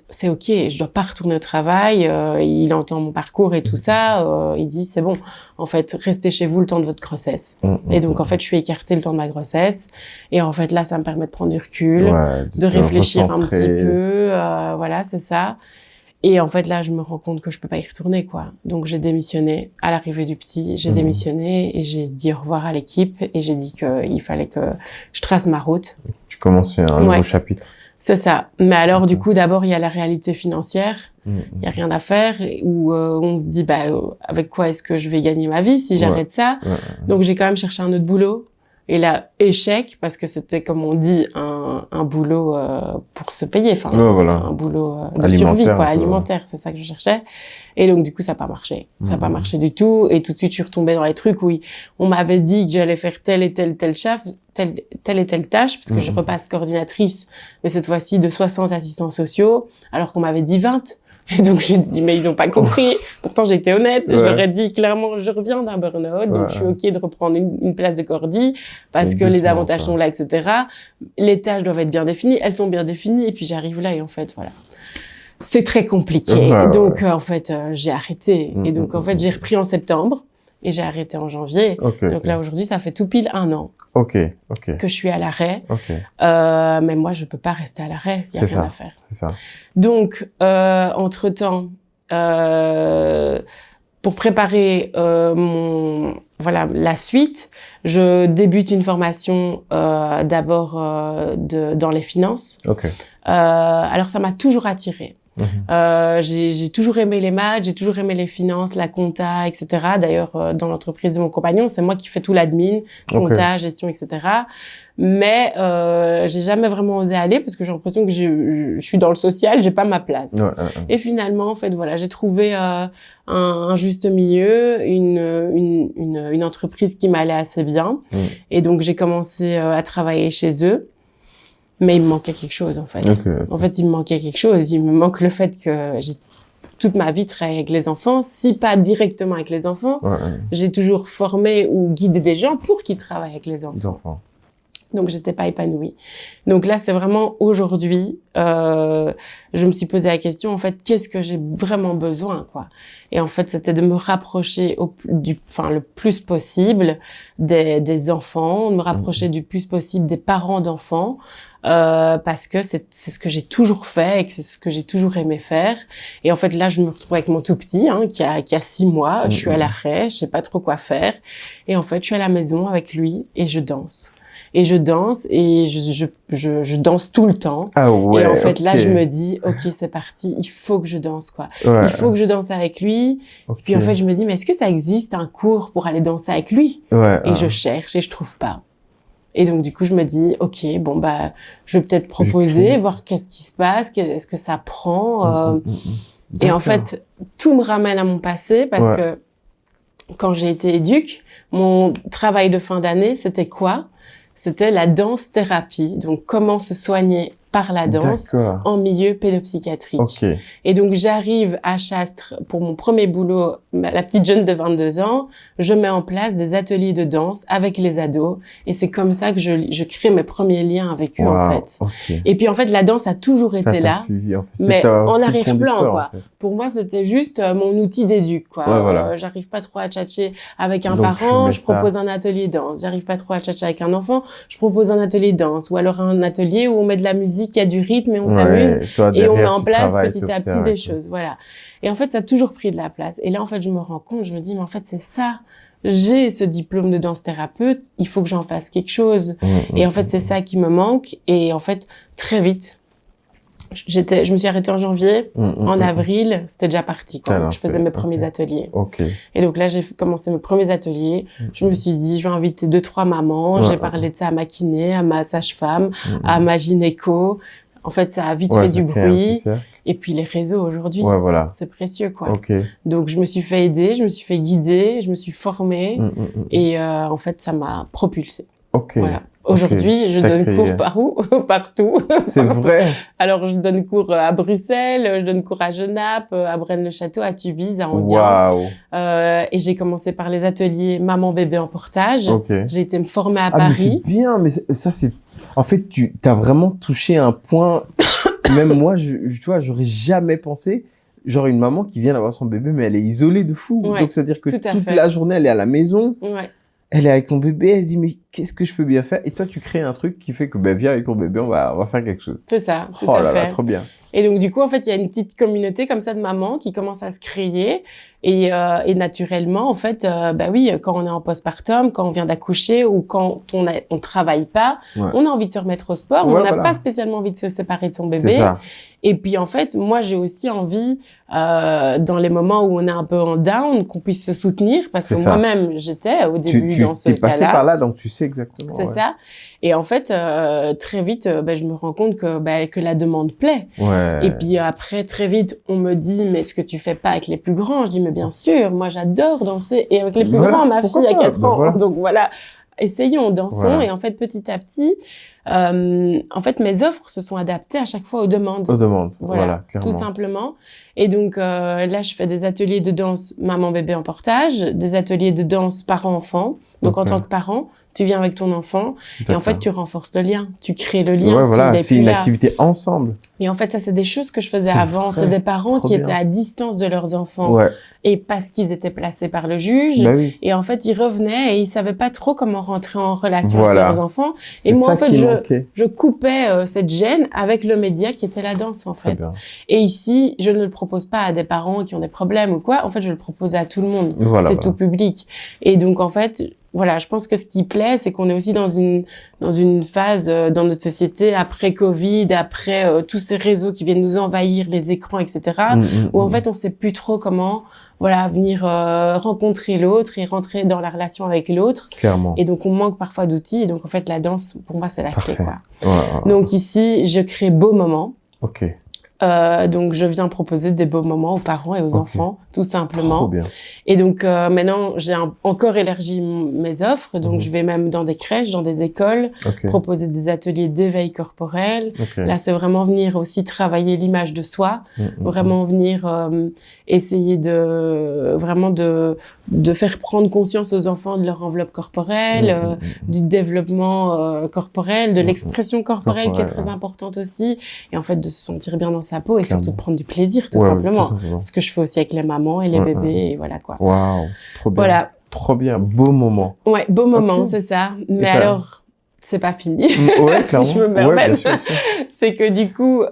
c'est ok, je dois pas retourner au travail, il entend mon parcours et tout ça, il dit c'est bon, en fait, restez chez vous le temps de votre grossesse. Et donc, en fait, je suis écartée le temps de ma grossesse, et en fait, là, ça me permet de prendre du recul, de réfléchir un petit peu, voilà, c'est ça. Et en fait, là, je me rends compte que je peux pas y retourner, quoi. Donc, j'ai démissionné à l'arrivée du petit, j'ai démissionné, et j'ai dit au revoir à l'équipe, et j'ai dit qu'il fallait que je trace ma route. Tu commences un nouveau chapitre. C'est ça. Mais alors, du coup, d'abord, il y a la réalité financière. Il y a rien à faire. Où on se dit, avec quoi est-ce que je vais gagner ma vie si j'arrête ça? Donc, j'ai quand même cherché un autre boulot. Et là, échec, parce que c'était, comme on dit, un boulot pour se payer. Enfin, un boulot de survie, quoi, alimentaire. C'est ça que je cherchais. Et donc, du coup, ça n'a pas marché. Ça n'a pas marché du tout. Et tout de suite, je suis retombée dans les trucs où on m'avait dit que j'allais faire telle et telle tâche, parce que je repasse coordinatrice, mais cette fois-ci de 60 assistants sociaux, alors qu'on m'avait dit 20. Et donc, je me dis, mais ils ont pas compris. Pourtant, j'étais honnête. Je leur ai dit clairement, je reviens d'un burn-out, donc je suis OK de reprendre une place de cordi, parce que les avantages sont là, etc. Les tâches doivent être bien définies. Elles sont bien définies. Et puis, j'arrive là et en fait, voilà. C'est très compliqué. Donc, en fait, j'ai arrêté. Et donc, en fait, j'ai repris en septembre et j'ai arrêté en janvier. Donc là, aujourd'hui, ça fait tout pile 1 an. Que je suis à l'arrêt. Mais moi, je peux pas rester à l'arrêt. Il y a rien à faire. Donc, entre-temps, pour préparer la suite, je débute une formation d'abord dans les finances. Alors, ça m'a toujours attirée. J'ai toujours aimé les maths, j'ai toujours aimé les finances, la compta, etc. D'ailleurs, dans l'entreprise de mon compagnon, c'est moi qui fais tout l'admin, compta, gestion, etc. Mais j'ai jamais vraiment osé aller parce que j'ai l'impression que je suis dans le social, j'ai pas ma place. Et finalement, en fait, voilà, j'ai trouvé un juste milieu, une entreprise qui m'allait assez bien. Et donc, j'ai commencé à travailler chez eux. Mais il me manquait quelque chose, en fait. En fait, il me manquait quelque chose. Il me manque le fait que j'ai toute ma vie travaillé avec les enfants. Si pas directement avec les enfants, j'ai toujours formé ou guidé des gens pour qu'ils travaillent avec les enfants. Donc, j'étais pas épanouie. Donc là, c'est vraiment aujourd'hui, je me suis posé la question, en fait, qu'est-ce que j'ai vraiment besoin, quoi. Et en fait, c'était de me rapprocher le plus possible des enfants, de me rapprocher du plus possible des parents d'enfants, parce que c'est ce que j'ai toujours fait et que c'est ce que j'ai toujours aimé faire. Et en fait, là, je me retrouve avec mon tout petit, qui a 6 mois. Je suis à l'arrêt, je sais pas trop quoi faire. Et en fait, je suis à la maison avec lui et je danse. Et je danse et je danse tout le temps. Et en fait, là, je me dis, OK, c'est parti, il faut que je danse, quoi. Il faut que je danse avec lui. Puis en fait, je me dis, mais est-ce que ça existe un cours pour aller danser avec lui? Et je cherche et je trouve pas. Et donc, du coup, je me dis, OK, bon, je vais peut-être proposer, voir qu'est-ce qui se passe, est-ce que ça prend. Et en fait, tout me ramène à mon passé parce que quand j'ai été éduque, mon travail de fin d'année, c'était quoi? C'était la danse-thérapie. Donc, comment se soigner par la danse D'accord. en milieu pédopsychiatrique. Ok. Et donc, j'arrive à Chastres pour mon premier boulot, la petite jeune de 22 ans. Je mets en place des ateliers de danse avec les ados. Et c'est comme ça que je crée mes premiers liens avec eux, en fait. Ok. Et puis, en fait, la danse a toujours Ça été t'a là. suivi, en fait. C'est Mais ta en fil arrière-plan, conducteur, quoi. en fait. Pour moi, c'était juste mon outil d'éduc, quoi. Ouais, voilà. J'arrive pas trop à tchatcher avec un Donc, parent, tu je mets ça. propose un atelier danse. J'arrive pas trop à tchatcher avec un enfant, je propose un atelier danse. Ou alors un atelier où on met de la musique, il y a du rythme et on s'amuse. Toi, Et on met derrière, en tu place travailles, petit à petit t'observes, des quoi. choses, voilà. Et en fait, ça a toujours pris de la place. Et là, en fait, je me rends compte, je me dis, mais en fait, c'est ça. J'ai ce diplôme de danse thérapeute, il faut que j'en fasse quelque chose. Et en fait, c'est ça qui me manque. Et en fait, très vite, je me suis arrêtée en janvier. En avril, c'était déjà parti, quoi. Alors, Je faisais mes premiers ateliers. Ok. Et donc là, j'ai commencé mes premiers ateliers. Je me suis dit, je vais inviter 2-3 mamans. J'ai parlé de ça à ma kiné, à ma sage-femme, à ma gynéco. En fait, ça a vite fait ça du crée un petit bruit. cercle. Et puis les réseaux aujourd'hui, Ouais, voilà. c'est précieux, quoi. Ok. Donc je me suis fait aider, je me suis fait guider, je me suis formée. Et en fait, ça m'a propulsée. Ok. Voilà. Aujourd'hui, je T'as donne créé. cours partout. C'est vrai. Alors, je donne cours à Bruxelles, je donne cours à Genappe, à Braine-le-Château, à Tubize, à Enghien. Waouh. Et j'ai commencé par les ateliers maman-bébé en portage. Ok. J'ai été me former à Ah, mais Paris. c'est bien, mais ça, c'est... En fait, tu as vraiment touché un point... Même moi, tu vois, j'aurais jamais pensé... Genre une maman qui vient d'avoir son bébé, mais elle est isolée de fou. Ouais, donc, c'est-à-dire que tout à toute fait. la journée, elle est à la maison. Ouais. Elle est avec son bébé, elle se dit, mais qu'est-ce que je peux bien faire? Et toi, tu crées un truc qui fait que, ben, viens avec ton bébé, on va faire quelque chose. C'est ça, tout Oh à là fait. là, trop bien. Et donc, du coup, en fait, il y a une petite communauté comme ça de mamans qui commence à se créer. Et naturellement, en fait, bah oui, quand on est en postpartum, quand on vient d'accoucher ou quand on travaille pas, on a envie de se remettre au sport, mais on n'a pas spécialement envie de se séparer de son bébé. C'est ça. Et puis, en fait, moi, j'ai aussi envie, dans les moments où on est un peu en down, qu'on puisse se soutenir, parce que moi-même, j'étais au début dans ce cas-là. Tu es passé par là, donc tu sais exactement. C'est ça. Et en fait, très vite, je me rends compte que la demande plaît. Ouais. Et puis après, très vite, on me dit, mais est-ce que tu fais pas avec les plus grands? Je dis, mais bien sûr, moi j'adore danser. Et avec les plus grands, ma fille a 4 ans. Voilà. Donc voilà, essayons, dansons. Et en fait, petit à petit, en fait, mes offres se sont adaptées à chaque fois aux demandes. Aux demandes, voilà, clairement. Tout simplement. Et donc là, je fais des ateliers de danse maman-bébé en portage, des ateliers de danse parent-enfant. Donc en tant que parent, tu viens avec ton enfant et en fait, tu renforces le lien. Tu crées le lien. Ouais, voilà, c'est une là. activité ensemble. Et en fait, ça, c'est des choses que je faisais avant. C'est des parents qui étaient à distance de leurs enfants. Et parce qu'ils étaient placés par le juge. Et en fait, ils revenaient et ils savaient pas trop comment rentrer en relation avec leurs enfants. Et moi, en fait, je coupais cette gêne avec le média qui était la danse, en fait. Et ici, je ne le propose pas à des parents qui ont des problèmes ou quoi. En fait, je le propose à tout le monde. C'est tout public. Et donc, en fait, voilà, je pense que ce qui plaît, c'est qu'on est aussi dans une phase dans notre société après Covid, après tous ces réseaux qui viennent nous envahir, les écrans, etc. Où en fait, on sait plus trop comment, voilà, venir rencontrer l'autre et rentrer dans la relation avec l'autre. Clairement. Et donc, on manque parfois d'outils. Et donc, en fait, la danse, pour moi, c'est la clé, quoi. Donc ici, je crée Beaux Moments. Ok. Donc, je viens proposer des beaux moments aux parents et aux enfants, tout simplement. Trop bien. Et donc, maintenant, j'ai encore élargi mes offres. Donc, je vais même dans des crèches, dans des écoles, proposer des ateliers d'éveil corporel. Là, c'est vraiment venir aussi travailler l'image de soi, vraiment venir essayer de faire prendre conscience aux enfants de leur enveloppe corporelle, du développement corporel, de l'expression corporelle qui est très importante aussi. Et en fait, de se sentir bien dans sa peau et surtout de prendre du plaisir, tout simplement. Ce que je fais aussi avec les mamans et les bébés, et voilà, quoi. Waouh, trop bien. Voilà. Trop bien, beau moment. Ouais, beau moment, c'est ça. Mais alors, c'est pas fini. Ouais, si je me permets. Bien sûr. C'est que du coup,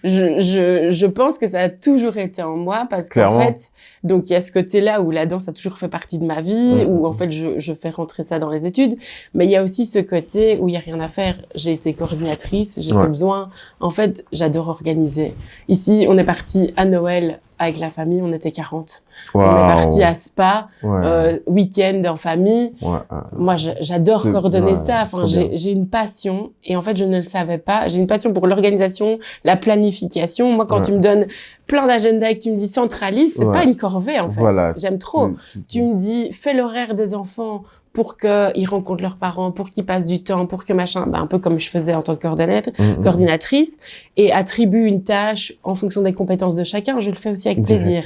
je pense que ça a toujours été en moi parce qu'en fait, donc il y a ce côté-là où la danse a toujours fait partie de ma vie, où en fait je fais rentrer ça dans les études, mais il y a aussi ce côté où il y a rien à faire. J'ai été coordinatrice, j'ai ce besoin. En fait, j'adore organiser. Ici, on est parti à Noël avec la famille, on était 40. On est parti à Spa, week-end en famille. Moi, j'adore coordonner ça. Enfin, j'ai une passion et en fait, je ne le savais pas. J'ai une passion pour l'organisation, la planification. Moi, quand tu me donnes plein d'agendas et que tu me dis centralise, c'est pas une corvée en fait. J'aime trop. Tu me dis fais l'horaire des enfants pour qu'ils rencontrent leurs parents, pour qu'ils passent du temps, pour que machin, un peu comme je faisais en tant que coordinatrice, et attribue une tâche en fonction des compétences de chacun. Je le fais aussi avec plaisir.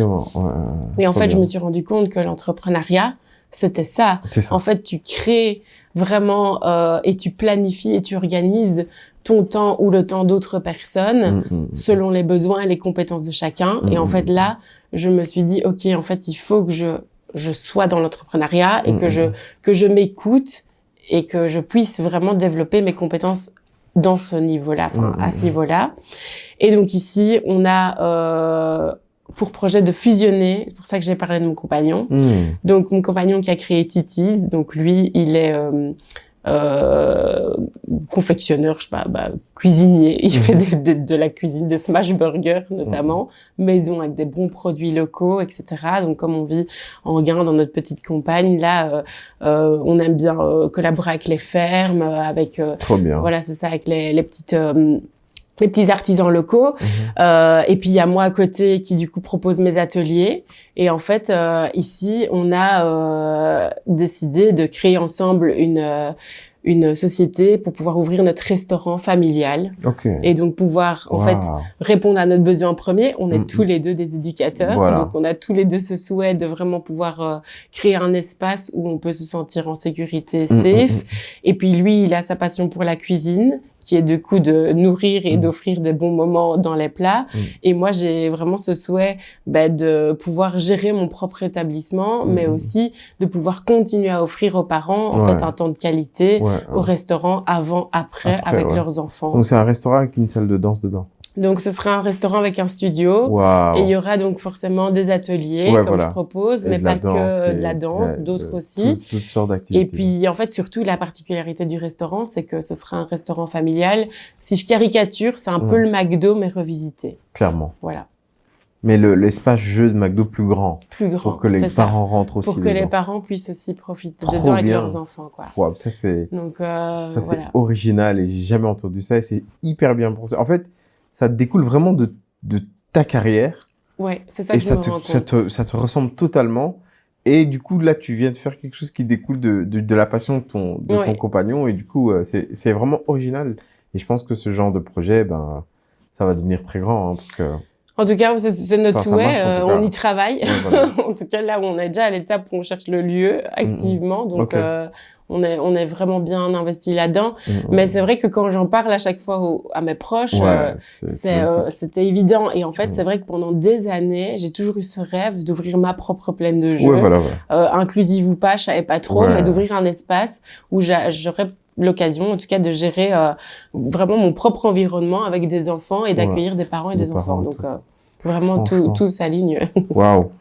Et en fait, je me suis rendu compte que l'entrepreneuriat, c'était ça. En fait, tu crées vraiment et tu planifies et tu organises ton temps ou le temps d'autres personnes selon les besoins et les compétences de chacun. Et en fait, là, je me suis dit, OK, en fait, il faut que je sois dans l'entrepreneuriat et que je m'écoute et que je puisse vraiment développer mes compétences dans ce niveau-là, à ce niveau-là. Et donc ici, on a pour projet de fusionner, c'est pour ça que j'ai parlé de mon compagnon. Donc mon compagnon qui a créé Titi's, donc lui, il est confectionneur, je sais pas, cuisinier. Il fait de la cuisine, des smash burgers notamment, maison avec des bons produits locaux, etc. Donc comme on vit en Gain dans notre petite campagne, là, on aime bien collaborer avec les fermes, avec trop bien. Voilà, c'est ça, avec les petits artisans locaux. Et puis il y a moi à côté qui du coup propose mes ateliers. Et en fait ici on a décidé de créer ensemble une société pour pouvoir ouvrir notre restaurant familial. Et donc pouvoir en fait répondre à notre besoin premier. On est tous les deux des éducateurs, donc on a tous les deux ce souhait de vraiment pouvoir créer un espace où on peut se sentir en sécurité, safe. Et puis lui, il a sa passion pour la cuisine, qui est du coup de nourrir et d'offrir des bons moments dans les plats. Et moi, j'ai vraiment ce souhait de pouvoir gérer mon propre établissement, mais aussi de pouvoir continuer à offrir aux parents en fait un temps de qualité au restaurant avant, après avec leurs enfants. Donc c'est un restaurant avec une salle de danse dedans. Donc ce sera un restaurant avec un studio et il y aura donc forcément des ateliers comme je propose, mais pas que de la danse, d'autres aussi. Toutes sortes d'activités. Et puis en fait surtout la particularité du restaurant, c'est que ce sera un restaurant familial. Si je caricature, c'est un peu le McDo mais revisité. Clairement. Voilà. Mais l'espace jeu de McDo plus grand. Plus grand. Pour que les parents rentrent aussi pour que dedans. Les parents puissent aussi profiter dedans avec leurs enfants, quoi. Wow, ça c'est. Donc c'est original et j'ai jamais entendu ça et c'est hyper bien pensé. En fait, ça découle vraiment de ta carrière. Ouais, c'est ça que je me rends compte. Ça te ressemble totalement. Et du coup, là, tu viens de faire quelque chose qui découle de la passion de ton compagnon. Et du coup, c'est vraiment original. Et je pense que ce genre de projet, ça va devenir très grand, hein, parce que... En tout cas, c'est notre souhait. On y travaille. En tout cas, là, on est déjà à l'étape où on cherche le lieu activement. Donc, on est vraiment bien investi là-dedans. Mais c'est vrai que quand j'en parle à chaque fois à mes proches, c'était évident. Et en fait, c'est vrai que pendant des années, j'ai toujours eu ce rêve d'ouvrir ma propre plaine de jeu. Inclusive ou pas, je savais pas trop, mais d'ouvrir un espace où j'aurais l'occasion, en tout cas, de gérer vraiment mon propre environnement avec des enfants et d'accueillir des parents et des enfants. Donc, vraiment, tout s'aligne. Waouh.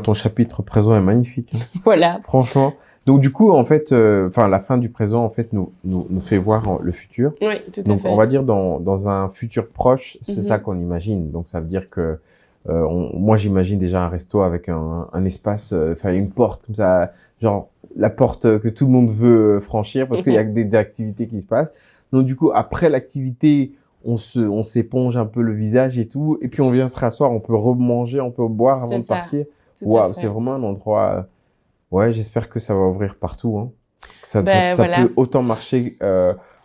Ton chapitre présent est magnifique. Voilà. Franchement. Donc, du coup, en fait, la fin du présent, en fait, nous fait voir le futur. Oui, tout à fait. Donc, on va dire dans un futur proche, c'est ça qu'on imagine. Donc, ça veut dire que moi, j'imagine déjà un resto avec un espace, une porte comme ça, genre la porte que tout le monde veut franchir parce qu'il y a des activités qui se passent. Donc, du coup, après l'activité, on s'éponge un peu le visage et tout. Et puis, on vient se rasseoir, on peut remanger, on peut boire avant de partir. Waouh, c'est vraiment un endroit... j'espère que ça va ouvrir partout. Hein. Ça peut autant marcher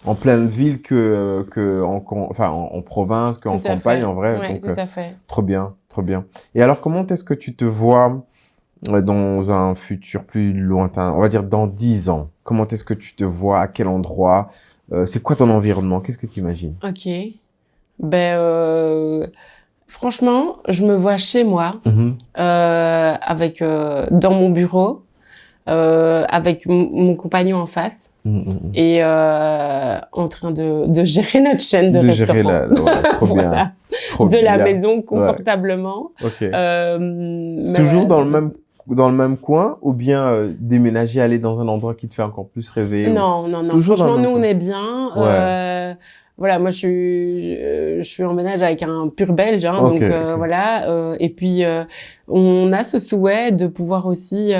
en pleine ville en province, qu'en campagne, en vrai. Ouais, tout à fait. Trop bien, trop bien. Et alors, comment est-ce que tu te vois dans un futur plus lointain, on va dire dans 10 ans? Comment est-ce que tu te vois? À quel endroit? C'est quoi ton environnement? Qu'est-ce que tu imagines? Ok. Franchement, je me vois chez moi, avec dans mon bureau, avec mon compagnon en face et en train de gérer notre chaîne de restaurants. Trop bien. Trop de la bien. Maison confortablement. Toujours dans le même coin ou bien déménager, aller dans un endroit qui te fait encore plus rêver? Non. Toujours franchement, nous, on est bien. Moi, je suis en ménage avec un pur belge, donc voilà. Et puis, on a ce souhait de pouvoir aussi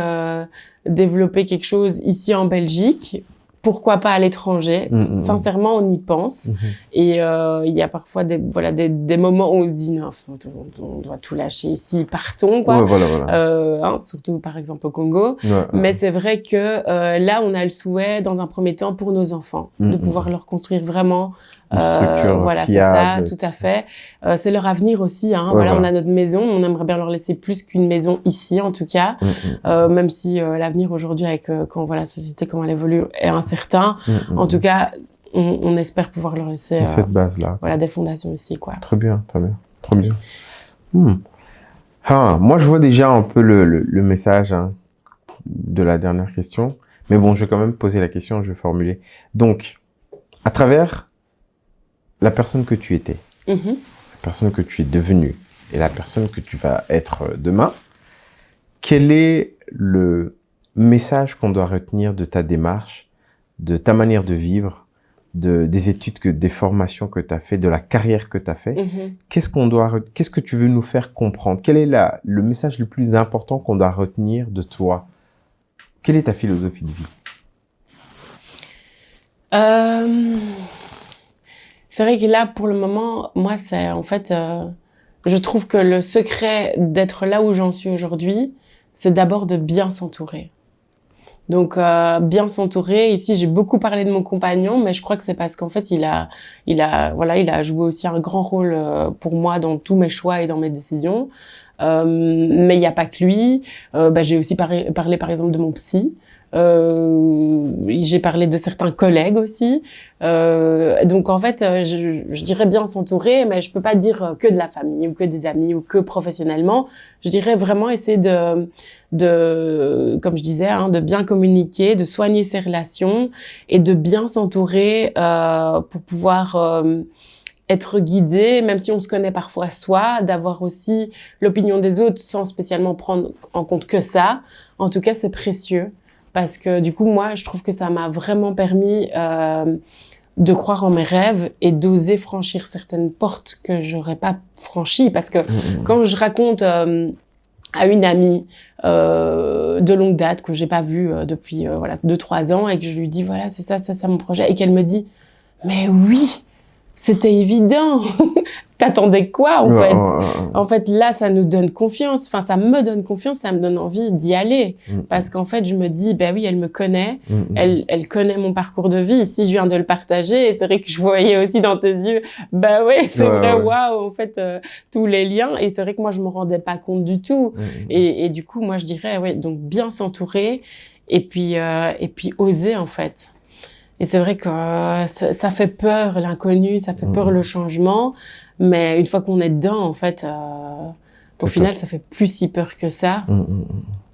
développer quelque chose ici en Belgique, pourquoi pas à l'étranger. Sincèrement, on y pense. Et il y a parfois des moments où on se dit non, on doit tout lâcher ici, partons quoi. Surtout par exemple au Congo. Mais c'est vrai que là, on a le souhait, dans un premier temps, pour nos enfants, de pouvoir leur construire vraiment. Une structure voilà, fiable, c'est ça, tout à fait. C'est leur avenir aussi. On a notre maison. On aimerait bien leur laisser plus qu'une maison ici, en tout cas. Même si l'avenir aujourd'hui, avec quand on voit la société, comment elle évolue, est incertain. En tout cas, on espère pouvoir leur laisser cette base-là. Voilà, des fondations ici, quoi. Très bien, très bien, trop bien. Moi, je vois déjà un peu le message de la dernière question. Mais bon, je vais quand même poser la question, je vais formuler. Donc, à travers la personne que tu étais, la personne que tu es devenue et la personne que tu vas être demain, quel est le message qu'on doit retenir de ta démarche, de ta manière de vivre, des études, des formations que tu as fait, de la carrière que tu as fait? Qu'est-ce que tu veux nous faire comprendre? Quel est le message le plus important qu'on doit retenir de toi? Quelle est ta philosophie de vie? C'est vrai que là, pour le moment, moi, c'est en fait, je trouve que le secret d'être là où j'en suis aujourd'hui, c'est d'abord de bien s'entourer. Donc, bien s'entourer. Ici, j'ai beaucoup parlé de mon compagnon, mais je crois que c'est parce qu'en fait, il a joué aussi un grand rôle pour moi dans tous mes choix et dans mes décisions. Mais il n'y a pas que lui. J'ai aussi parlé, par exemple, de mon psy. J'ai parlé de certains collègues aussi. Donc en fait, je dirais bien s'entourer, mais je peux pas dire que de la famille ou que des amis ou que professionnellement. Je dirais vraiment essayer de comme je disais, de bien communiquer, de soigner ses relations et de bien s'entourer pour pouvoir être guidé, même si on se connaît parfois soi, d'avoir aussi l'opinion des autres sans spécialement prendre en compte que ça. En tout cas, c'est précieux. Parce que du coup, moi, je trouve que ça m'a vraiment permis de croire en mes rêves et d'oser franchir certaines portes que j'aurais pas franchies. Parce que quand je raconte à une amie de longue date que j'ai pas vue depuis 2-3 ans et que je lui dis voilà, c'est ça mon projet, et qu'elle me dit mais oui, c'était évident. T'attendais quoi, en fait? En fait, là, ça nous donne confiance. Enfin, ça me donne confiance, ça me donne envie d'y aller. Parce qu'en fait, je me dis, oui, elle me connaît. Elle connaît mon parcours de vie. Si je viens de le partager, et c'est vrai que je voyais aussi dans tes yeux, oui, c'est vrai, waouh, en fait, tous les liens. Et c'est vrai que moi, je me rendais pas compte du tout. Et du coup, moi, je dirais, ouais, donc bien s'entourer et puis oser, en fait. Et c'est vrai que ça fait peur, l'inconnu, ça fait peur, le changement. Mais une fois qu'on est dedans, en fait, au final, ça fait plus si peur que ça.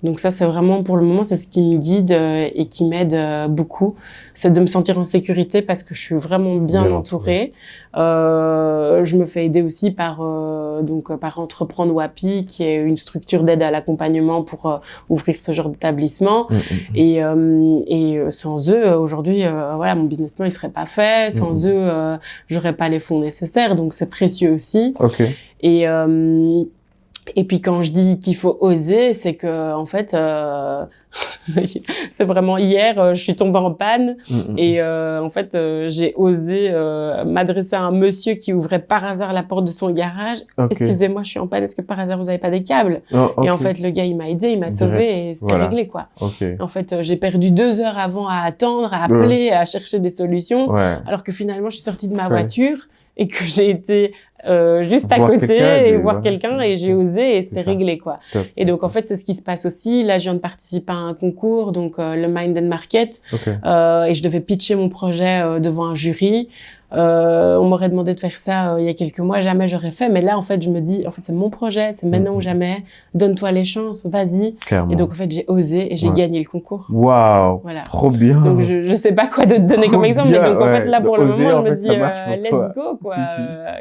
Donc ça, c'est vraiment, pour le moment, c'est ce qui me guide et qui m'aide beaucoup. C'est de me sentir en sécurité parce que je suis vraiment bien entourée. Je me fais aider aussi par Entreprendre Wapi, qui est une structure d'aide à l'accompagnement pour ouvrir ce genre d'établissement. Et sans eux, aujourd'hui, mon business plan, il serait pas fait. Sans eux, j'aurais pas les fonds nécessaires. Donc c'est précieux aussi. Et puis quand je dis qu'il faut oser, c'est que en fait, c'est vraiment hier, je suis tombée en panne et en fait, j'ai osé m'adresser à un monsieur qui ouvrait par hasard la porte de son garage. Excusez-moi, je suis en panne. Est-ce que par hasard vous avez pas des câbles? Et en fait, le gars il m'a aidé, il m'a sauvé et c'était réglé quoi. En fait, j'ai perdu 2 heures avant à attendre, à appeler, à chercher des solutions, alors que finalement, je suis sortie de ma voiture et que j'ai été juste à côté et voir quelqu'un et j'ai osé et c'était réglé quoi. Et donc en fait c'est ce qui se passe aussi. Là je viens de participer à un concours, donc le Mind and Market, et je devais pitcher mon projet devant un jury. On m'aurait demandé de faire ça il y a quelques mois, jamais j'aurais fait, mais là en fait je me dis en fait c'est mon projet, c'est maintenant ou jamais, donne-toi les chances, vas-y. Et donc en fait j'ai osé et j'ai gagné le concours. Waouh, trop bien. Donc je sais pas quoi de te donner comme exemple, mais donc en fait là pour le moment je me dis let's go quoi,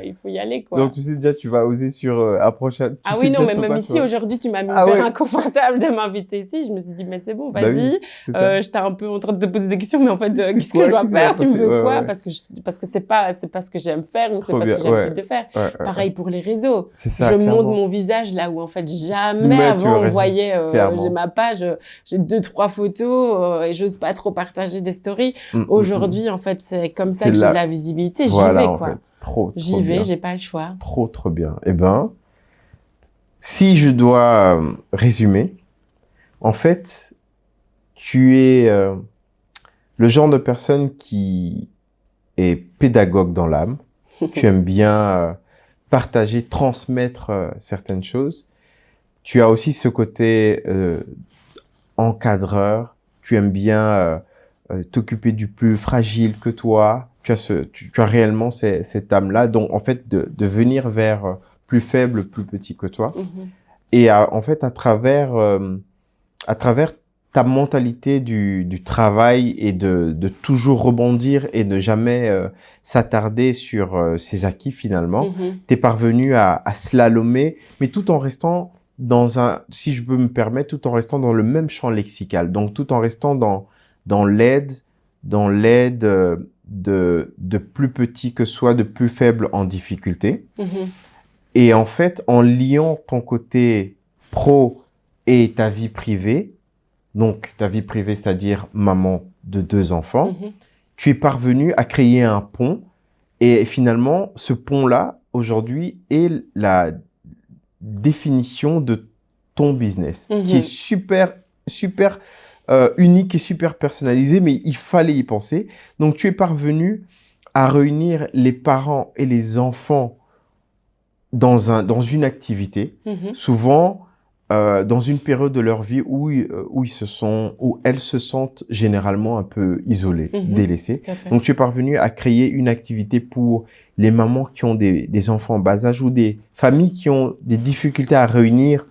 il faut y aller quoi. Donc tu sais déjà tu vas oser sur un prochain. Ah oui non mais même ici aujourd'hui tu m'as mis hyper inconfortable de m'inviter ici, je me suis dit mais c'est bon vas-y, j'étais un peu en train de te poser des questions mais en fait qu'est-ce que je dois faire, tu me veux quoi, parce que c'est c'est pas ce que j'aime faire ou c'est Trop pas ce que bien, j'ai ouais. l'habitude de faire. Ouais, Pareil pour les réseaux. c'est ça, Je clairement. montre mon visage là où en fait jamais Mais tu as avant on raison, voyait, clairement. j'ai ma page, j'ai 2-3 photos et j'ose pas trop partager des stories. Mm, mm, Aujourd'hui, en fait, c'est comme ça C'est que j'ai là- de la visibilité. Voilà, J'y vais, en quoi. fait. Trop J'y vais, bien. j'ai pas le choix. Trop bien. Eh ben, si je dois résumer, en fait, tu es le genre de personne qui est pédagogue dans l'âme. Tu aimes bien partager, transmettre certaines choses. Tu as aussi ce côté encadreur. Tu aimes bien t'occuper du plus fragile que toi. Tu as réellement cette âme-là, donc en fait de venir vers plus faible, plus petit que toi. Et en fait, à travers ta mentalité du travail et de toujours rebondir et ne jamais s'attarder sur ses acquis finalement, t'es parvenu à slalomer, mais tout en restant si je peux me permettre, tout en restant dans le même champ lexical. Donc, tout en restant dans l'aide de plus petit que soit, de plus faible en difficulté. Et en fait, en liant ton côté pro et ta vie privée, donc ta vie privée, c'est-à-dire maman de 2 enfants, tu es parvenu à créer un pont. Et finalement, ce pont-là, aujourd'hui, est la définition de ton business, qui est super unique et super personnalisé, mais il fallait y penser. Donc, tu es parvenu à réunir les parents et les enfants dans une activité, souvent dans une période de leur vie où elles se sentent généralement un peu isolées, délaissées. Donc, tu es parvenu à créer une activité pour les mamans qui ont des enfants en bas âge ou des familles qui ont des difficultés à réunir,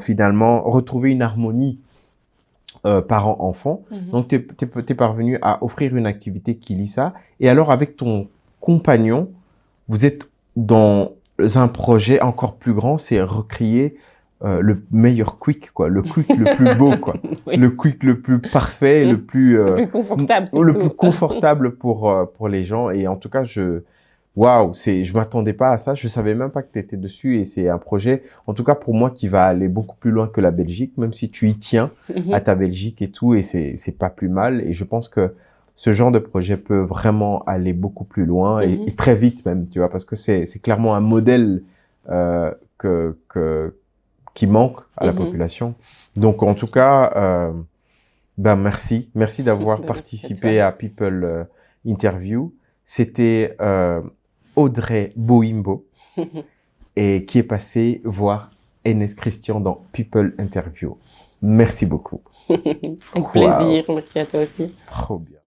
finalement, retrouver une harmonie parents-enfants. Donc, tu es parvenu à offrir une activité qui lie ça. Et alors, avec ton compagnon, vous êtes dans un projet encore plus grand, c'est recréer le meilleur quick, quoi, le quick le plus beau, quoi, Oui. le quick le plus parfait, le plus confortable surtout. le plus confortable pour les gens. Et en tout cas, waouh, je m'attendais pas à ça, je savais même pas que tu étais dessus, et c'est un projet, en tout cas pour moi, qui va aller beaucoup plus loin que la Belgique, même si tu y tiens à ta Belgique et tout, et c'est pas plus mal. Et je pense que ce genre de projet peut vraiment aller beaucoup plus loin et très vite même, tu vois, parce que c'est clairement un modèle qui manque à la population. Donc, en tout cas, merci d'avoir participé à People Interview. C'était Audrey Boimbo et qui est passée voir Enes Christian dans People Interview. Merci beaucoup. Avec plaisir. Merci à toi aussi. Trop bien.